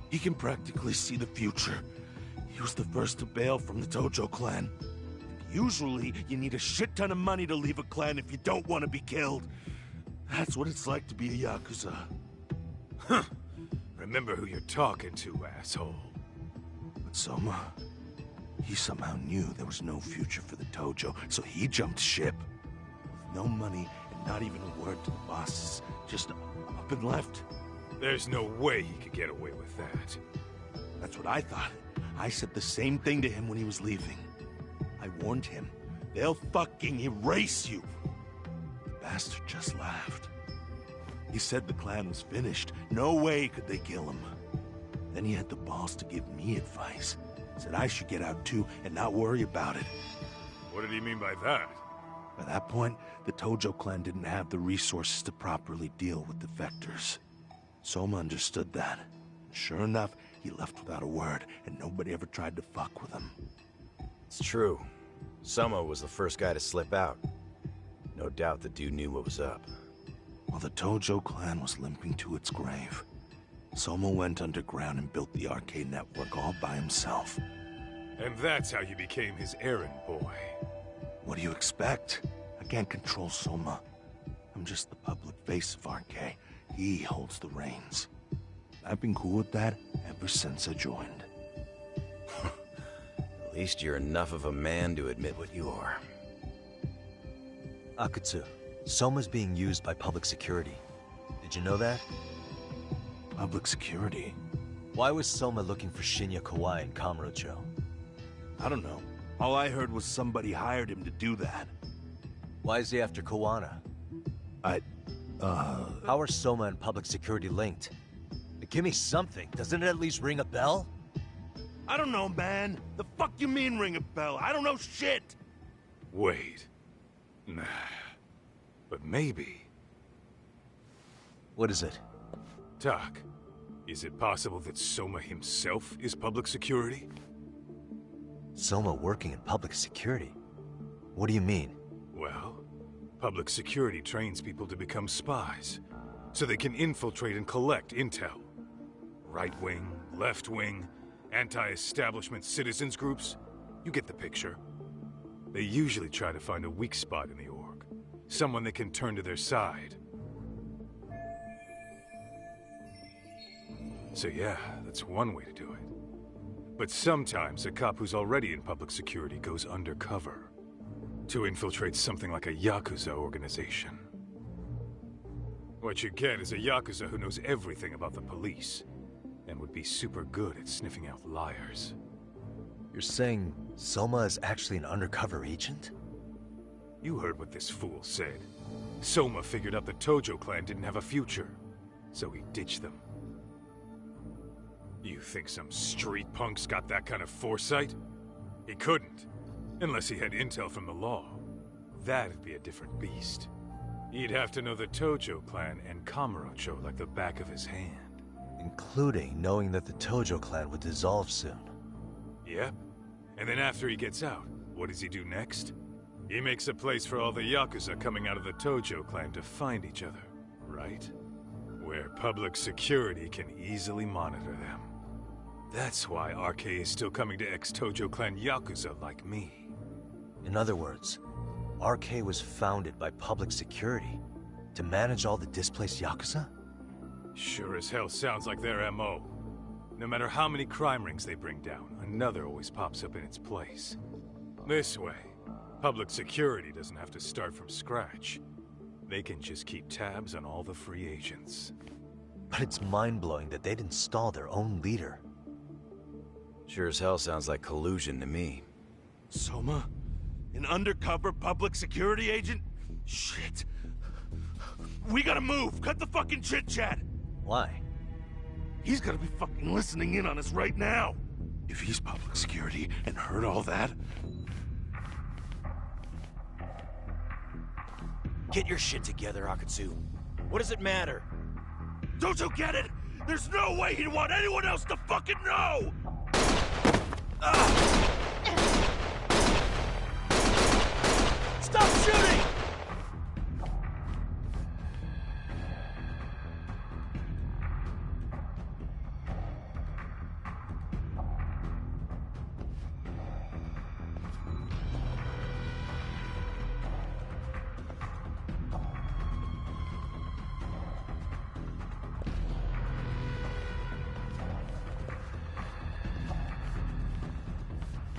He can practically see the future. He was the first to bail from the Tojo clan. Usually, you need a shit ton of money to leave a clan if you don't want to be killed. That's what it's like to be a Yakuza. Huh. Remember who you're talking to, asshole. But Soma, he somehow knew there was no future for the Tojo, so he jumped ship. With no money and not even a word to the bosses, just up and left. There's no way he could get away with that. That's what I thought. I said the same thing to him when he was leaving. I warned him, they'll fucking erase you. The bastard just laughed. He said the clan was finished. No way could they kill him. Then he had the balls to give me advice. Said I should get out too and not worry about it. What did he mean by that? By that point, the Tojo clan didn't have the resources to properly deal with defectors. Soma understood that. Sure enough, he left without a word, and nobody ever tried to fuck with him. It's true. Soma was the first guy to slip out. No doubt the dude knew what was up. While the Tojo clan was limping to its grave, Soma went underground and built the arcade network all by himself. And that's how you became his errand boy. What do you expect? I can't control Soma. I'm just the public face of RK. He holds the reins. I've been cool with that ever since I joined. At least you're enough of a man to admit what you are. Akatsu, Soma's being used by public security. Did you know that? Public security? Why was Soma looking for Shinya Kawai in Kamurocho? I don't know. All I heard was somebody hired him to do that. Why is he after Kawana? How are Soma and public security linked? Give me something. Doesn't it at least ring a bell? I don't know, man. The fuck you mean ring a bell? I don't know shit! Wait. Nah. But maybe. What is it? Doc, is it possible that Soma himself is public security? Soma working in public security? What do you mean? Well, public security trains people to become spies, so they can infiltrate and collect intel. Right wing, left wing, anti-establishment citizens groups. You get the picture. They usually try to find a weak spot in the org. Someone they can turn to their side. So yeah, that's one way to do it. But sometimes a cop who's already in public security goes undercover to infiltrate something like a Yakuza organization. What you get is a Yakuza who knows everything about the police and would be super good at sniffing out liars. You're saying Soma is actually an undercover agent? You heard what this fool said. Soma figured out the Tojo clan didn't have a future, so he ditched them. You think some street punk's got that kind of foresight? He couldn't, unless he had intel from the law. That'd be a different beast. He'd have to know the Tojo clan and Kamurocho like the back of his hand. Including knowing that the Tojo clan would dissolve soon. Yep. And then after he gets out, what does he do next? He makes a place for all the Yakuza coming out of the Tojo clan to find each other, right? Where public security can easily monitor them. That's why RK is still coming to ex-Tojo clan Yakuza like me. In other words, RK was founded by public security to manage all the displaced Yakuza? Sure as hell sounds like their MO. No matter how many crime rings they bring down, another always pops up in its place. This way, public security doesn't have to start from scratch. They can just keep tabs on all the free agents. But it's mind-blowing that they'd install their own leader. Sure as hell sounds like collusion to me. Soma? An undercover public security agent? Shit. We gotta move! Cut the fucking chit-chat! Why? He's gotta be fucking listening in on us right now! If he's public security and heard all that... Get your shit together, Akatsu. What does it matter? Don't you get it? There's no way he'd want anyone else to fucking know! Stop shooting!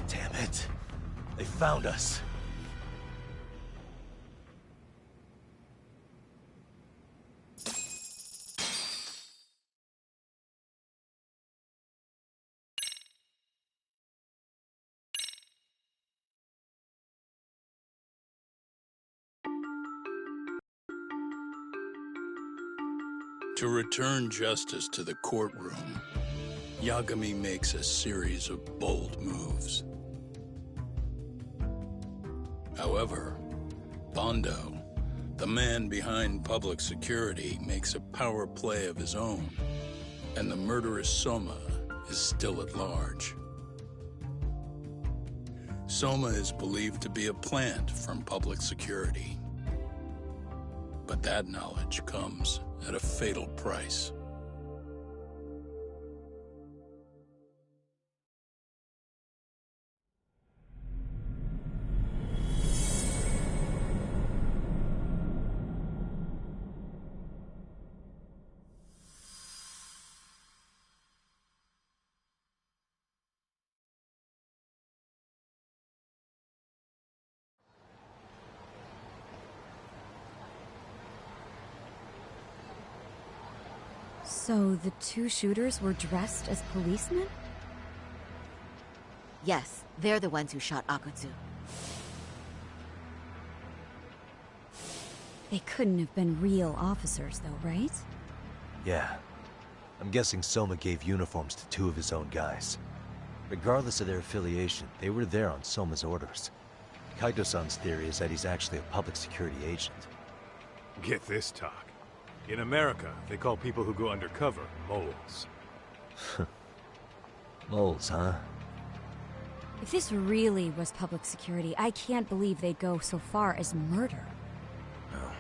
Damn it. They found us. To return justice to the courtroom, Yagami makes a series of bold moves. However, Bondo, the man behind public security, makes a power play of his own, and the murderous Soma is still at large. Soma is believed to be a plant from public security, but that knowledge comes at a fatal price. So the two shooters were dressed as policemen? Yes, they're the ones who shot Akutsu. They couldn't have been real officers, though, right? Yeah. I'm guessing Soma gave uniforms to two of his own guys. Regardless of their affiliation, they were there on Soma's orders. Kaito-san's theory is that he's actually a public security agent. Get this talk. In America, they call people who go undercover moles. Moles, huh? If this really was public security, I can't believe they'd go so far as murder. Oh,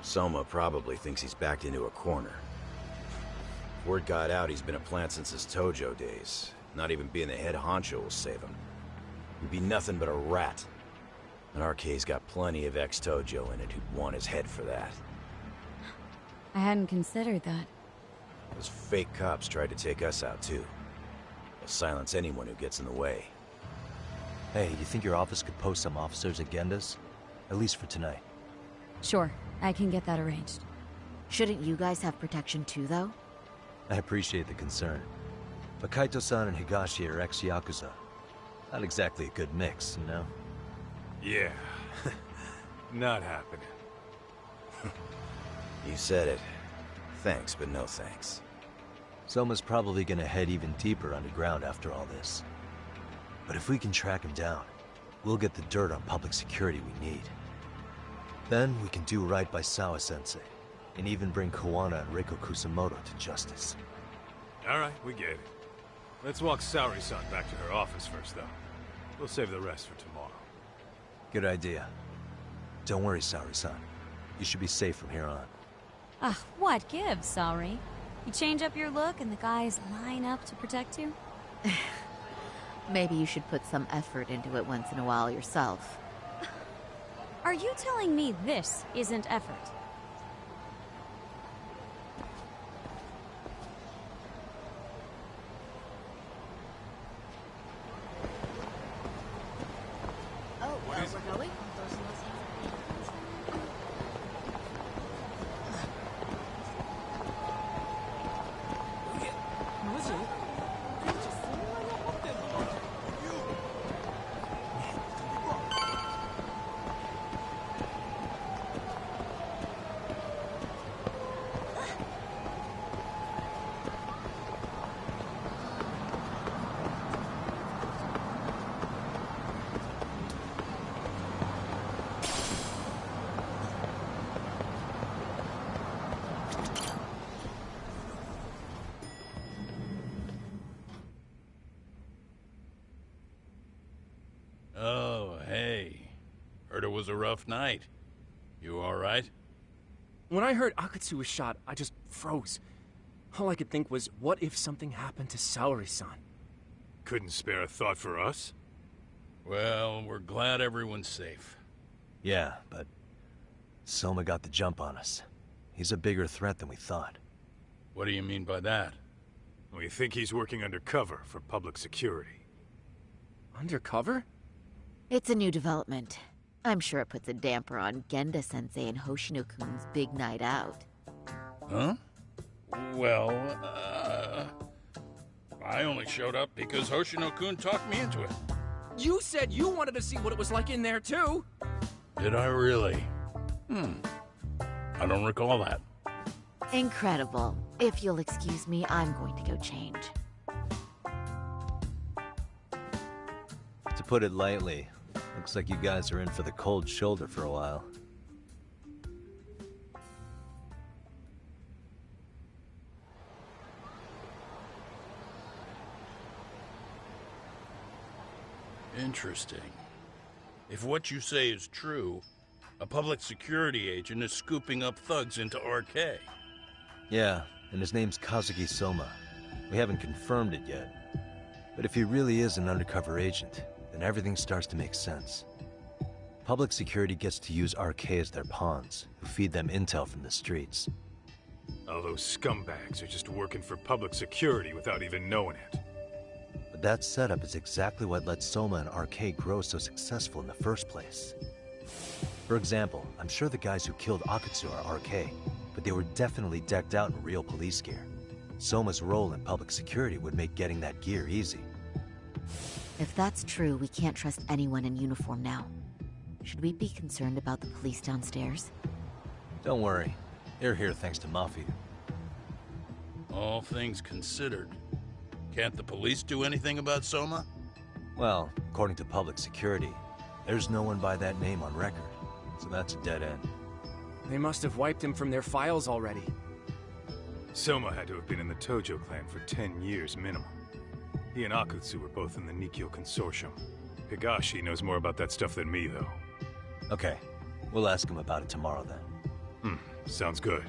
Soma probably thinks he's backed into a corner. Word got out he's been a plant since his Tojo days. Not even being the head honcho will save him. He'd be nothing but a rat. And RK's got plenty of ex-Tojo in it who'd want his head for that. I hadn't considered that. Those fake cops tried to take us out too. They'll silence anyone who gets in the way. Hey, you think your office could post some officers at Genda's? At least for tonight. Sure, I can get that arranged. Shouldn't you guys have protection too, though? I appreciate the concern. But Kaito-san and Higashi are ex-Yakuza. Not exactly a good mix, you know? Yeah. Not happening. You said it. Thanks, but no thanks. Soma's probably gonna head even deeper underground after all this. But if we can track him down, we'll get the dirt on public security we need. Then we can do right by Sawa-sensei, and even bring Kawana and Reiko Kusamoto to justice. Alright, we get it. Let's walk Saori-san back to her office first, though. We'll save the rest for tomorrow. Good idea. Don't worry, Saori-san. You should be safe from here on. Ah, what gives, sorry? You change up your look and the guys line up to protect you? Maybe you should put some effort into it once in a while yourself. Are you telling me this isn't effort? rough night. You alright? When I heard Akatsu was shot, I just froze. All I could think was, what if something happened to Saori-san? Couldn't spare a thought for us? Well, we're glad everyone's safe. Yeah, but Soma got the jump on us. He's a bigger threat than we thought. What do you mean by that? We think he's working undercover for public security. Undercover? It's a new development. I'm sure it puts a damper on Genda-sensei and Hoshino-kun's big night out. Huh? Well, I only showed up because Hoshino-kun talked me into it. You said you wanted to see what it was like in there, too! Did I really? I don't recall that. Incredible. If you'll excuse me, I'm going to go change. To put it lightly, looks like you guys are in for the cold shoulder for a while. Interesting. If what you say is true, a public security agent is scooping up thugs into RK. Yeah, and his name's Kazuki Soma. We haven't confirmed it yet. But if he really is an undercover agent, then everything starts to make sense. Public security gets to use RK as their pawns, who feed them intel from the streets. All those scumbags are just working for public security without even knowing it. But that setup is exactly what let Soma and RK grow so successful in the first place. For example, I'm sure the guys who killed Akatsu are RK, but they were definitely decked out in real police gear. Soma's role in public security would make getting that gear easy. If that's true, we can't trust anyone in uniform now. Should we be concerned about the police downstairs? Don't worry. They're here thanks to Mafia. All things considered, can't the police do anything about Soma? Well, according to public security, there's no one by that name on record, so that's a dead end. They must have wiped him from their files already. Soma had to have been in the Tojo clan for 10 years minimum. He and Akutsu were both in the Nikyo Consortium. Higashi knows more about that stuff than me, though. Okay, we'll ask him about it tomorrow then. Sounds good.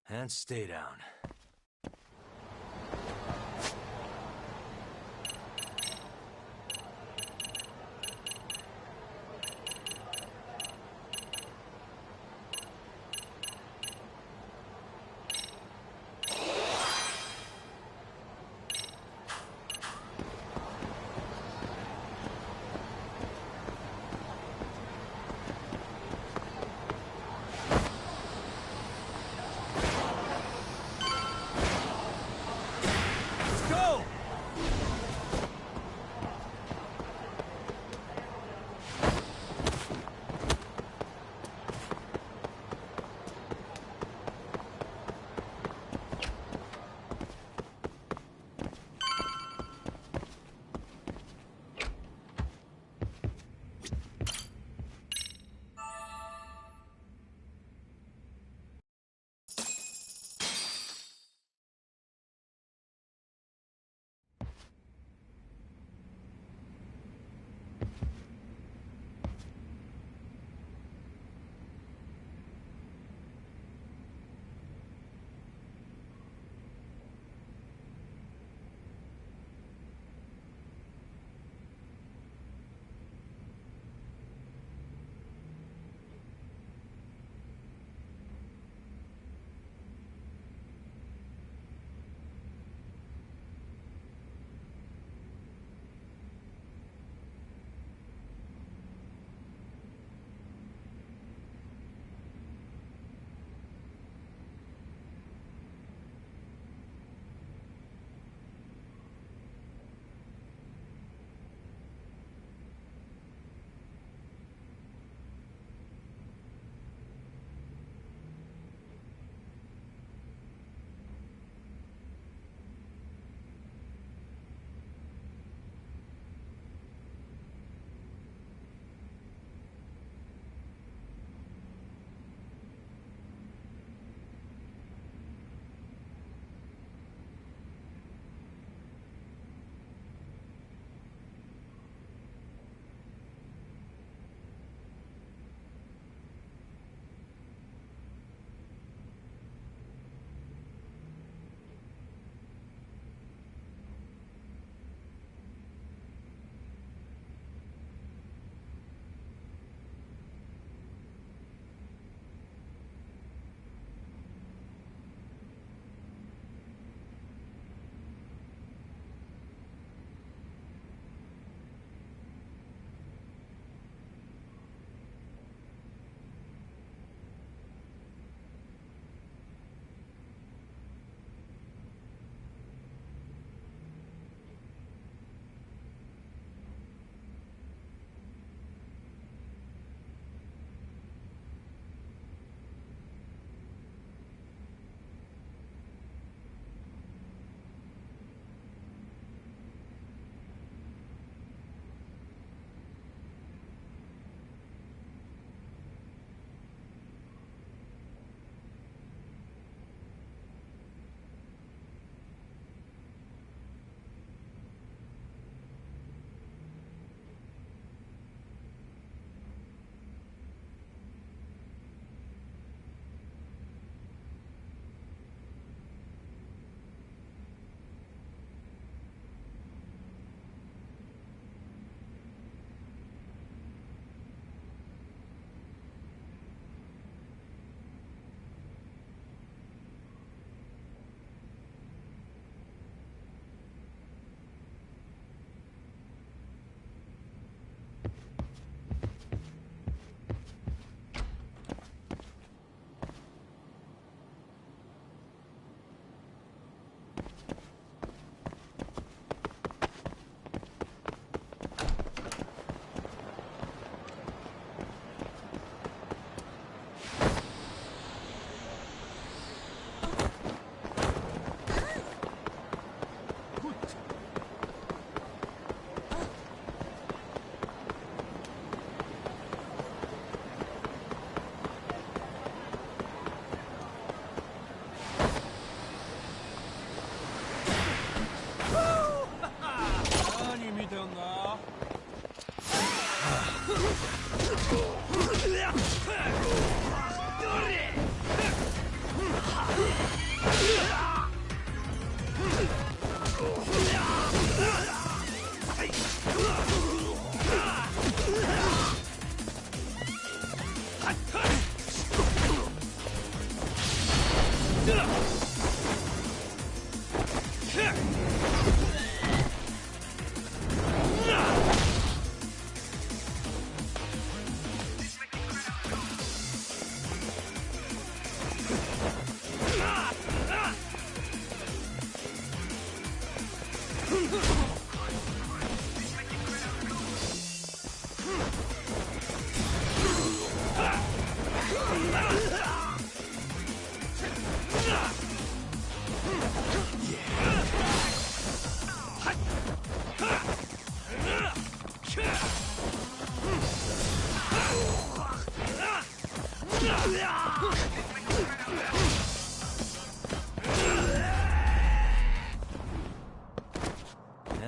And stay down.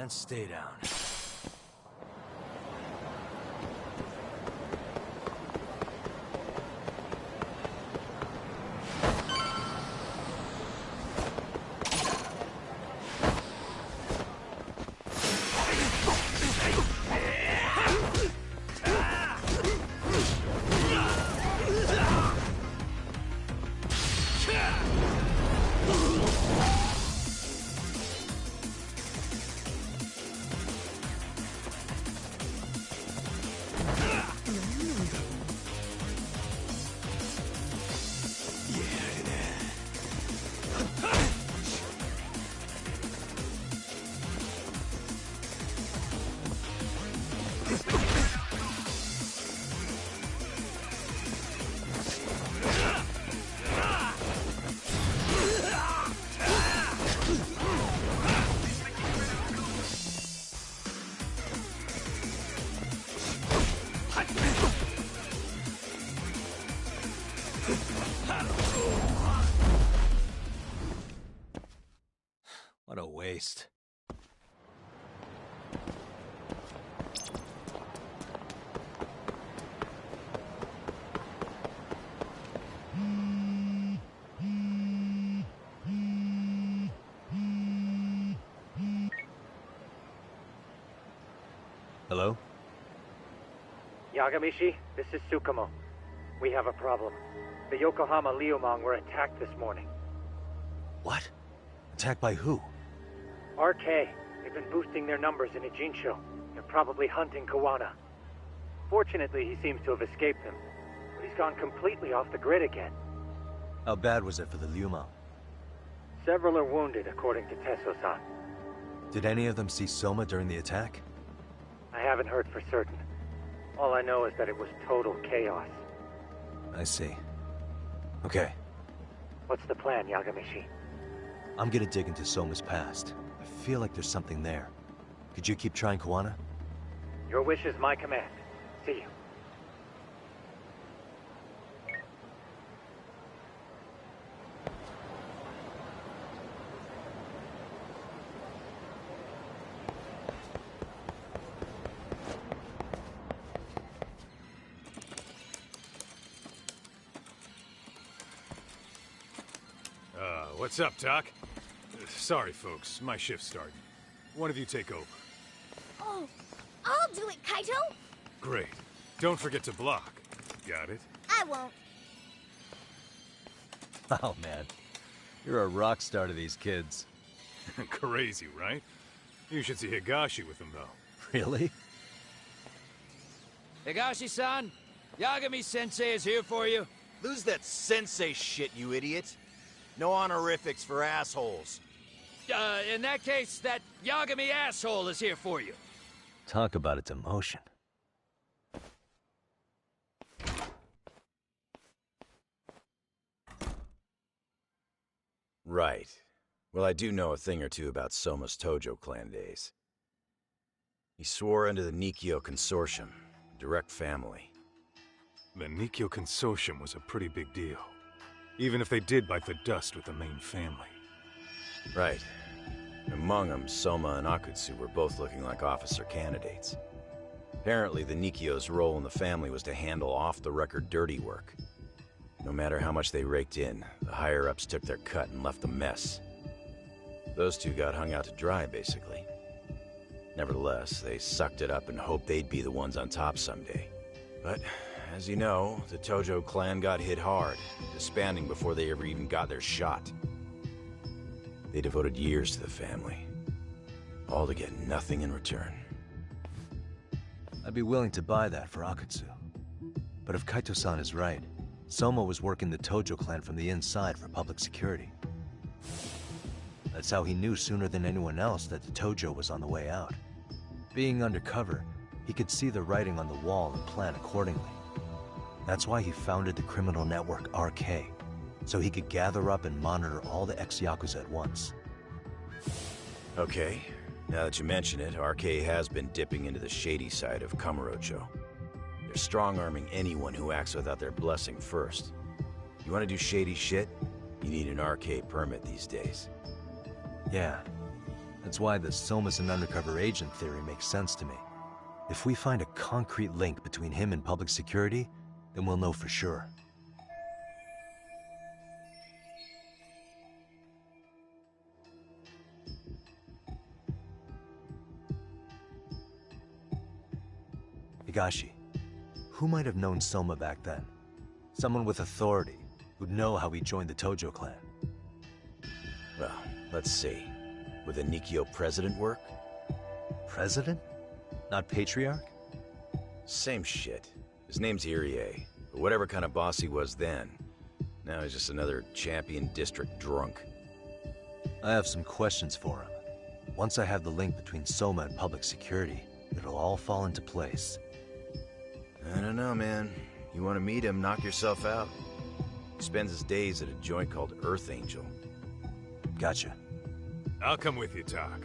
And stay down. What a waste. Hello? Yagamishi, this is Tsukumo. We have a problem. The Yokohama Liumang were attacked this morning. What? Attacked by who? RK. They've been boosting their numbers in Ejinsho. They're probably hunting Kawana. Fortunately, he seems to have escaped them. But he's gone completely off the grid again. How bad was it for the Liumang? Several are wounded, according to Tesso-san. Did any of them see Soma during the attack? I haven't heard for certain. All I know is that it was total chaos. I see. Okay. What's the plan, Yagamishi? I'm gonna dig into Soma's past. I feel like there's something there. Could you keep trying Kawana? Your wish is my command. See you. What's up, Doc? Sorry, folks. My shift's starting. One of you take over. Oh, I'll do it, Kaito! Great. Don't forget to block. Got it? I won't. Oh, man. You're a rock star to these kids. Crazy, right? You should see Higashi with them, though. Really? Higashi-san, Yagami-sensei is here for you. Lose that sensei shit, you idiot. No honorifics for assholes. In that case, that Yagami asshole is here for you. Talk about a demotion. Right. Well, I do know a thing or two about Soma's Tojo clan days. He swore into the Nikkyo Consortium, direct family. The Nikkyo Consortium was a pretty big deal. Even if they did bite the dust with the main family. Right. Among them, Soma and Akutsu were both looking like officer candidates. Apparently, the Nikkyo's role in the family was to handle off-the-record dirty work. No matter how much they raked in, the higher-ups took their cut and left a mess. Those two got hung out to dry, basically. Nevertheless, they sucked it up and hoped they'd be the ones on top someday. But as you know, the Tojo clan got hit hard, disbanding before they ever even got their shot. They devoted years to the family, all to get nothing in return. I'd be willing to buy that for Akatsu. But if Kaito-san is right, Soma was working the Tojo clan from the inside for public security. That's how he knew sooner than anyone else that the Tojo was on the way out. Being undercover, he could see the writing on the wall and plan accordingly. That's why he founded the criminal network RK, so he could gather up and monitor all the ex-Yakuza at once. Okay, now that you mention it, RK has been dipping into the shady side of Kamurocho. They're strong-arming anyone who acts without their blessing first. You want to do shady shit? You need an RK permit these days. Yeah, that's why the Soma's an undercover agent theory makes sense to me. If we find a concrete link between him and public security, then we'll know for sure. Higashi, who might have known Soma back then? Someone with authority, who'd know how he joined the Tojo clan. Well, let's see. Would the Nikyo president work? President? Not patriarch? Same shit. His name's Irie, but whatever kind of boss he was then, now he's just another champion district drunk. I have some questions for him. Once I have the link between Soma and public security, it'll all fall into place. I don't know, man. You want to meet him, knock yourself out. He spends his days at a joint called Earth Angel. Gotcha. I'll come with you, Tak.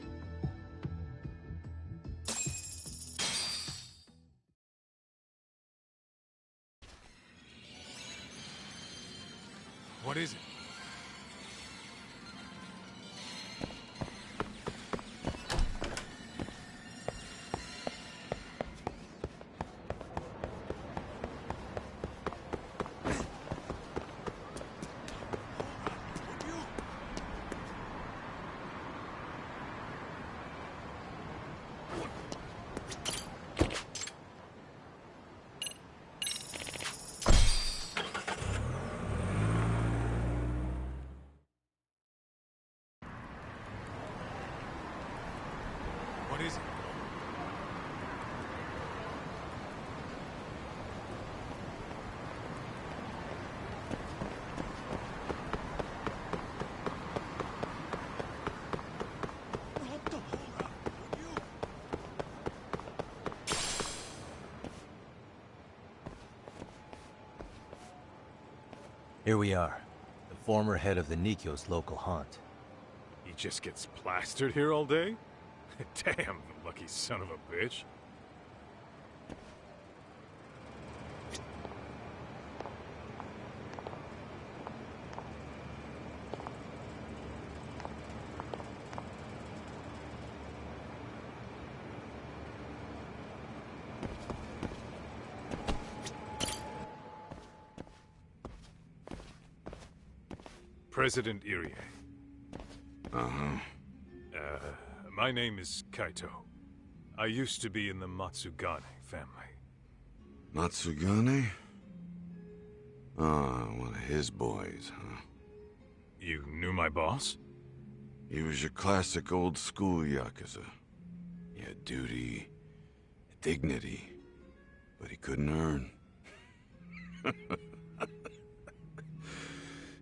What is it? What is it? Here we are, the former head of the Nikyo's local haunt. He just gets plastered here all day? Damn, the lucky son of a bitch. President Irie. Uh-huh. My name is Kaito. I used to be in the Matsugane family. Matsugane? Ah, one of his boys, huh? You knew my boss? He was your classic old school Yakuza. He had duty, dignity, but he couldn't earn.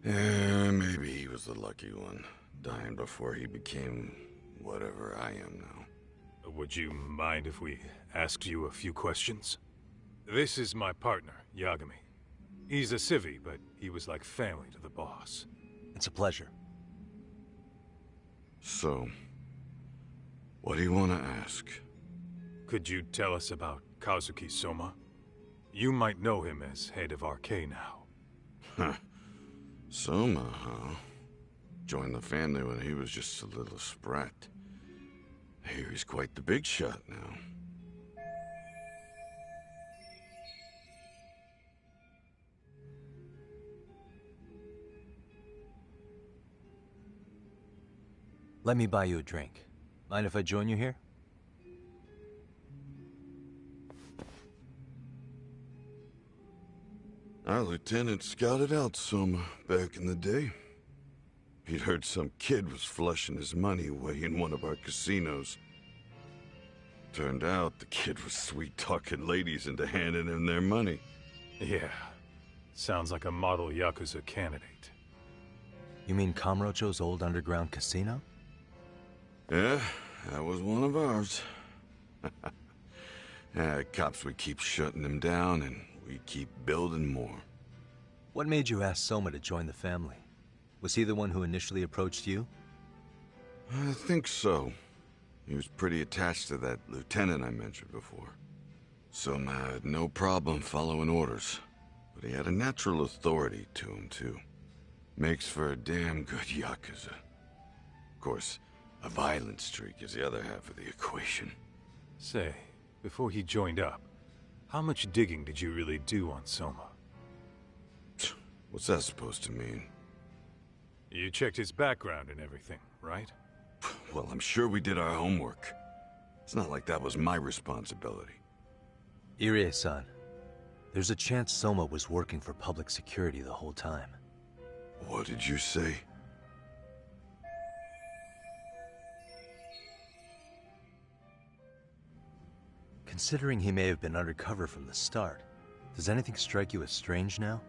Yeah, maybe he was the lucky one, dying before he became whatever I am now. Would you mind if we asked you a few questions? This is my partner, Yagami. He's a civvy, but he was like family to the boss. It's a pleasure. So, what do you want to ask? Could you tell us about Kazuki Soma? You might know him as head of RK now. Huh. Soma, huh? Joined the family when he was just a little sprat. I hear he's quite the big shot now. Let me buy you a drink. Mind if I join you here? Our lieutenant scouted out Soma back in the day. He'd heard some kid was flushing his money away in one of our casinos. Turned out the kid was sweet-talking ladies into handing him their money. Yeah. Sounds like a model Yakuza candidate. You mean Kamurocho's old underground casino? Yeah, that was one of ours. Cops would keep shutting them down, and we'd keep building more. What made you ask Soma to join the family? Was he the one who initially approached you? I think so. He was pretty attached to that lieutenant I mentioned before. Soma had no problem following orders, but he had a natural authority to him, too. Makes for a damn good Yakuza. Of course, a violent streak is the other half of the equation. Say, before he joined up, how much digging did you really do on Soma? What's that supposed to mean? You checked his background and everything, right? Well, I'm sure we did our homework. It's not like that was my responsibility. Irie-san, there's a chance Soma was working for public security the whole time. What did you say? Considering he may have been undercover from the start, does anything strike you as strange now?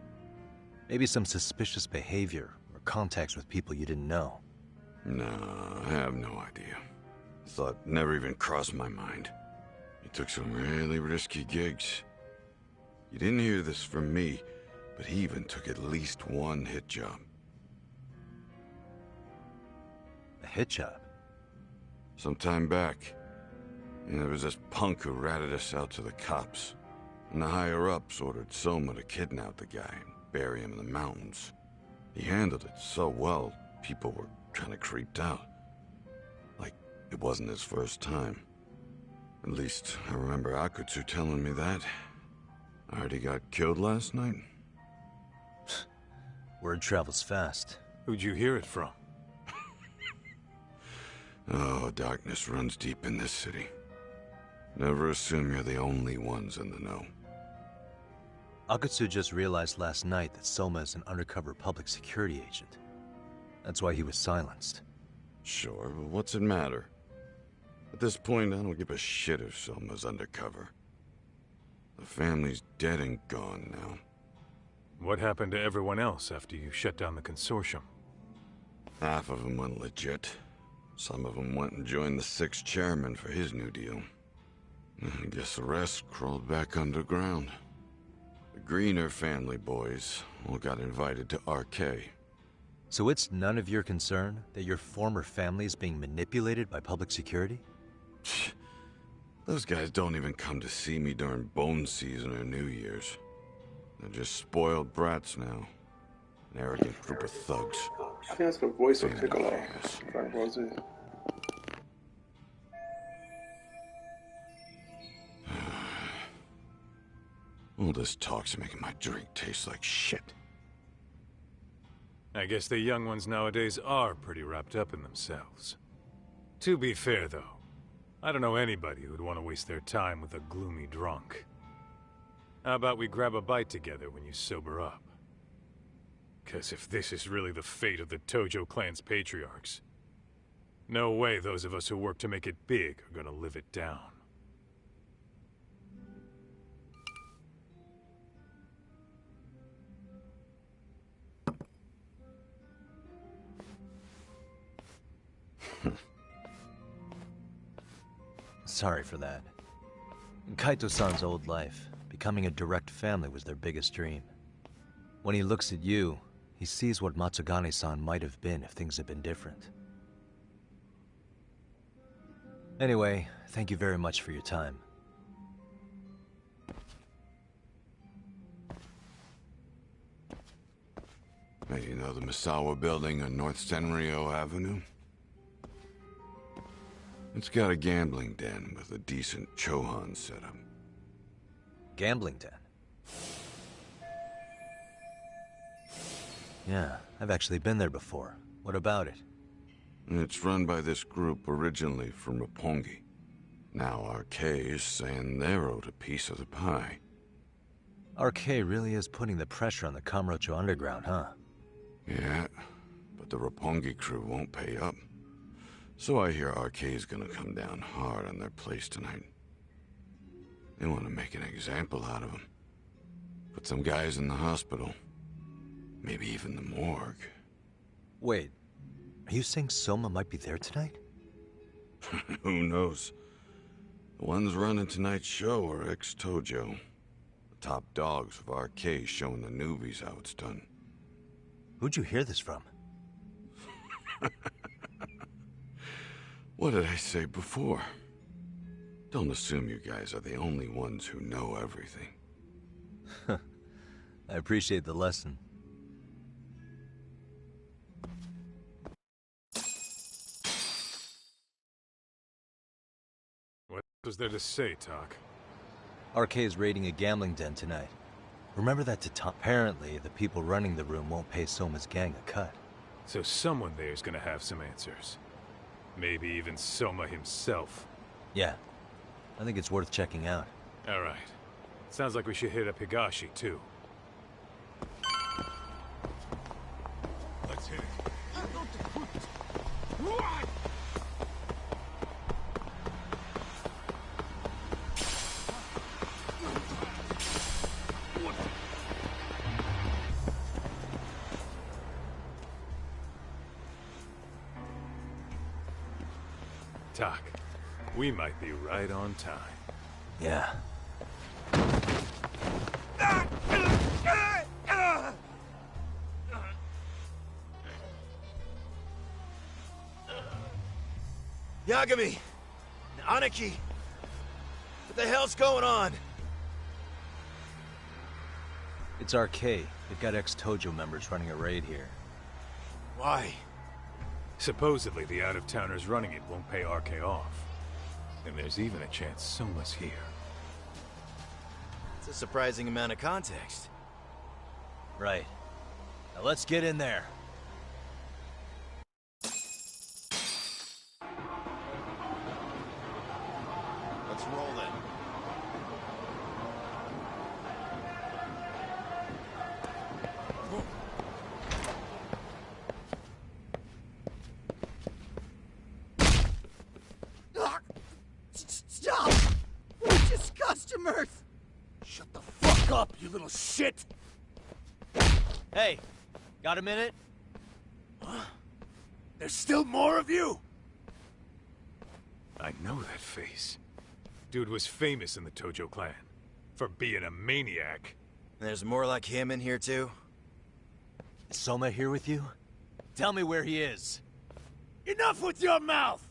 Maybe some suspicious behavior or contacts with people you didn't know? No, I have no idea. Thought never even crossed my mind. He took some really risky gigs. You didn't hear this from me, but he even took at least one hit job. A hit job? Some time back. And there was this punk who ratted us out to the cops. And the higher-ups ordered Soma to kidnap the guy and bury him in the mountains. He handled it so well, people were kind of creeped out. Like it wasn't his first time. At least, I remember Akutsu telling me that. I heard he got killed last night. Word travels fast. Who'd you hear it from? Oh, darkness runs deep in this city. Never assume you're the only ones in the know. Akutsu just realized last night that Soma is an undercover public security agent. That's why he was silenced. Sure, but what's it matter? At this point, I don't give a shit if Soma's undercover. The family's dead and gone now. What happened to everyone else after you shut down the consortium? Half of them went legit. Some of them went and joined the 6th chairman for his new deal. I guess the rest crawled back underground. The Greener family boys all got invited to RK. So it's none of your concern that your former family is being manipulated by public security? Those guys don't even come to see me during bone season or New Year's. They're just spoiled brats now. An arrogant group of thugs. I think that's the voice of Piccolo. Frank Rossi. All this talk's making my drink taste like shit. I guess the young ones nowadays are pretty wrapped up in themselves. To be fair, though, I don't know anybody who'd want to waste their time with a gloomy drunk. How about we grab a bite together when you sober up? 'Cause if this is really the fate of the Tojo clan's patriarchs, no way those of us who work to make it big are gonna live it down. Sorry for that. In Kaito-san's old life, becoming a direct family was their biggest dream. When he looks at you, he sees what Matsugane-san might have been if things had been different. Anyway, thank you very much for your time. Hey, you know the Misawa building on North Senryo Avenue? It's got a gambling den with a decent Chohan setup. Gambling den? Yeah, I've actually been there before. What about it? It's run by this group originally from Roppongi. Now RK is saying they're owed a piece of the pie. RK really is putting the pressure on the Kamurocho Underground, huh? Yeah, but the Roppongi crew won't pay up. So I hear RK's gonna come down hard on their place tonight. They want to make an example out of him. Put some guys in the hospital. Maybe even the morgue. Wait, are you saying Soma might be there tonight? Who knows? The ones running tonight's show are ex-Tojo. The top dogs of RK showing the newbies how it's done. Who'd you hear this from? What did I say before? Don't assume you guys are the only ones who know everything. I appreciate the lesson. What was there to say, Talk? RK is raiding a gambling den tonight. Remember that apparently the people running the room won't pay Soma's gang a cut. So someone there's gonna have some answers. Maybe even Soma himself. Yeah, I think it's worth checking out. Alright. Sounds like we should hit up Higashi, too. Let's hit it. Tak, we might be right on time. Yeah. Yagami! Aniki! What the hell's going on? It's RK. They've got ex-Tojo members running a raid here. Why? Supposedly the out-of-towners running it won't pay RK off. And there's even a chance Soma's here. It's a surprising amount of context. Right. Now let's get in there. Let's roll then. Stop! We're just customers! Shut the fuck up, you little shit! Hey, got a minute? Huh? There's still more of you? I know that face. Dude was famous in the Tojo clan. For being a maniac. There's more like him in here too? Is Soma here with you? Tell me where he is. Enough with your mouth!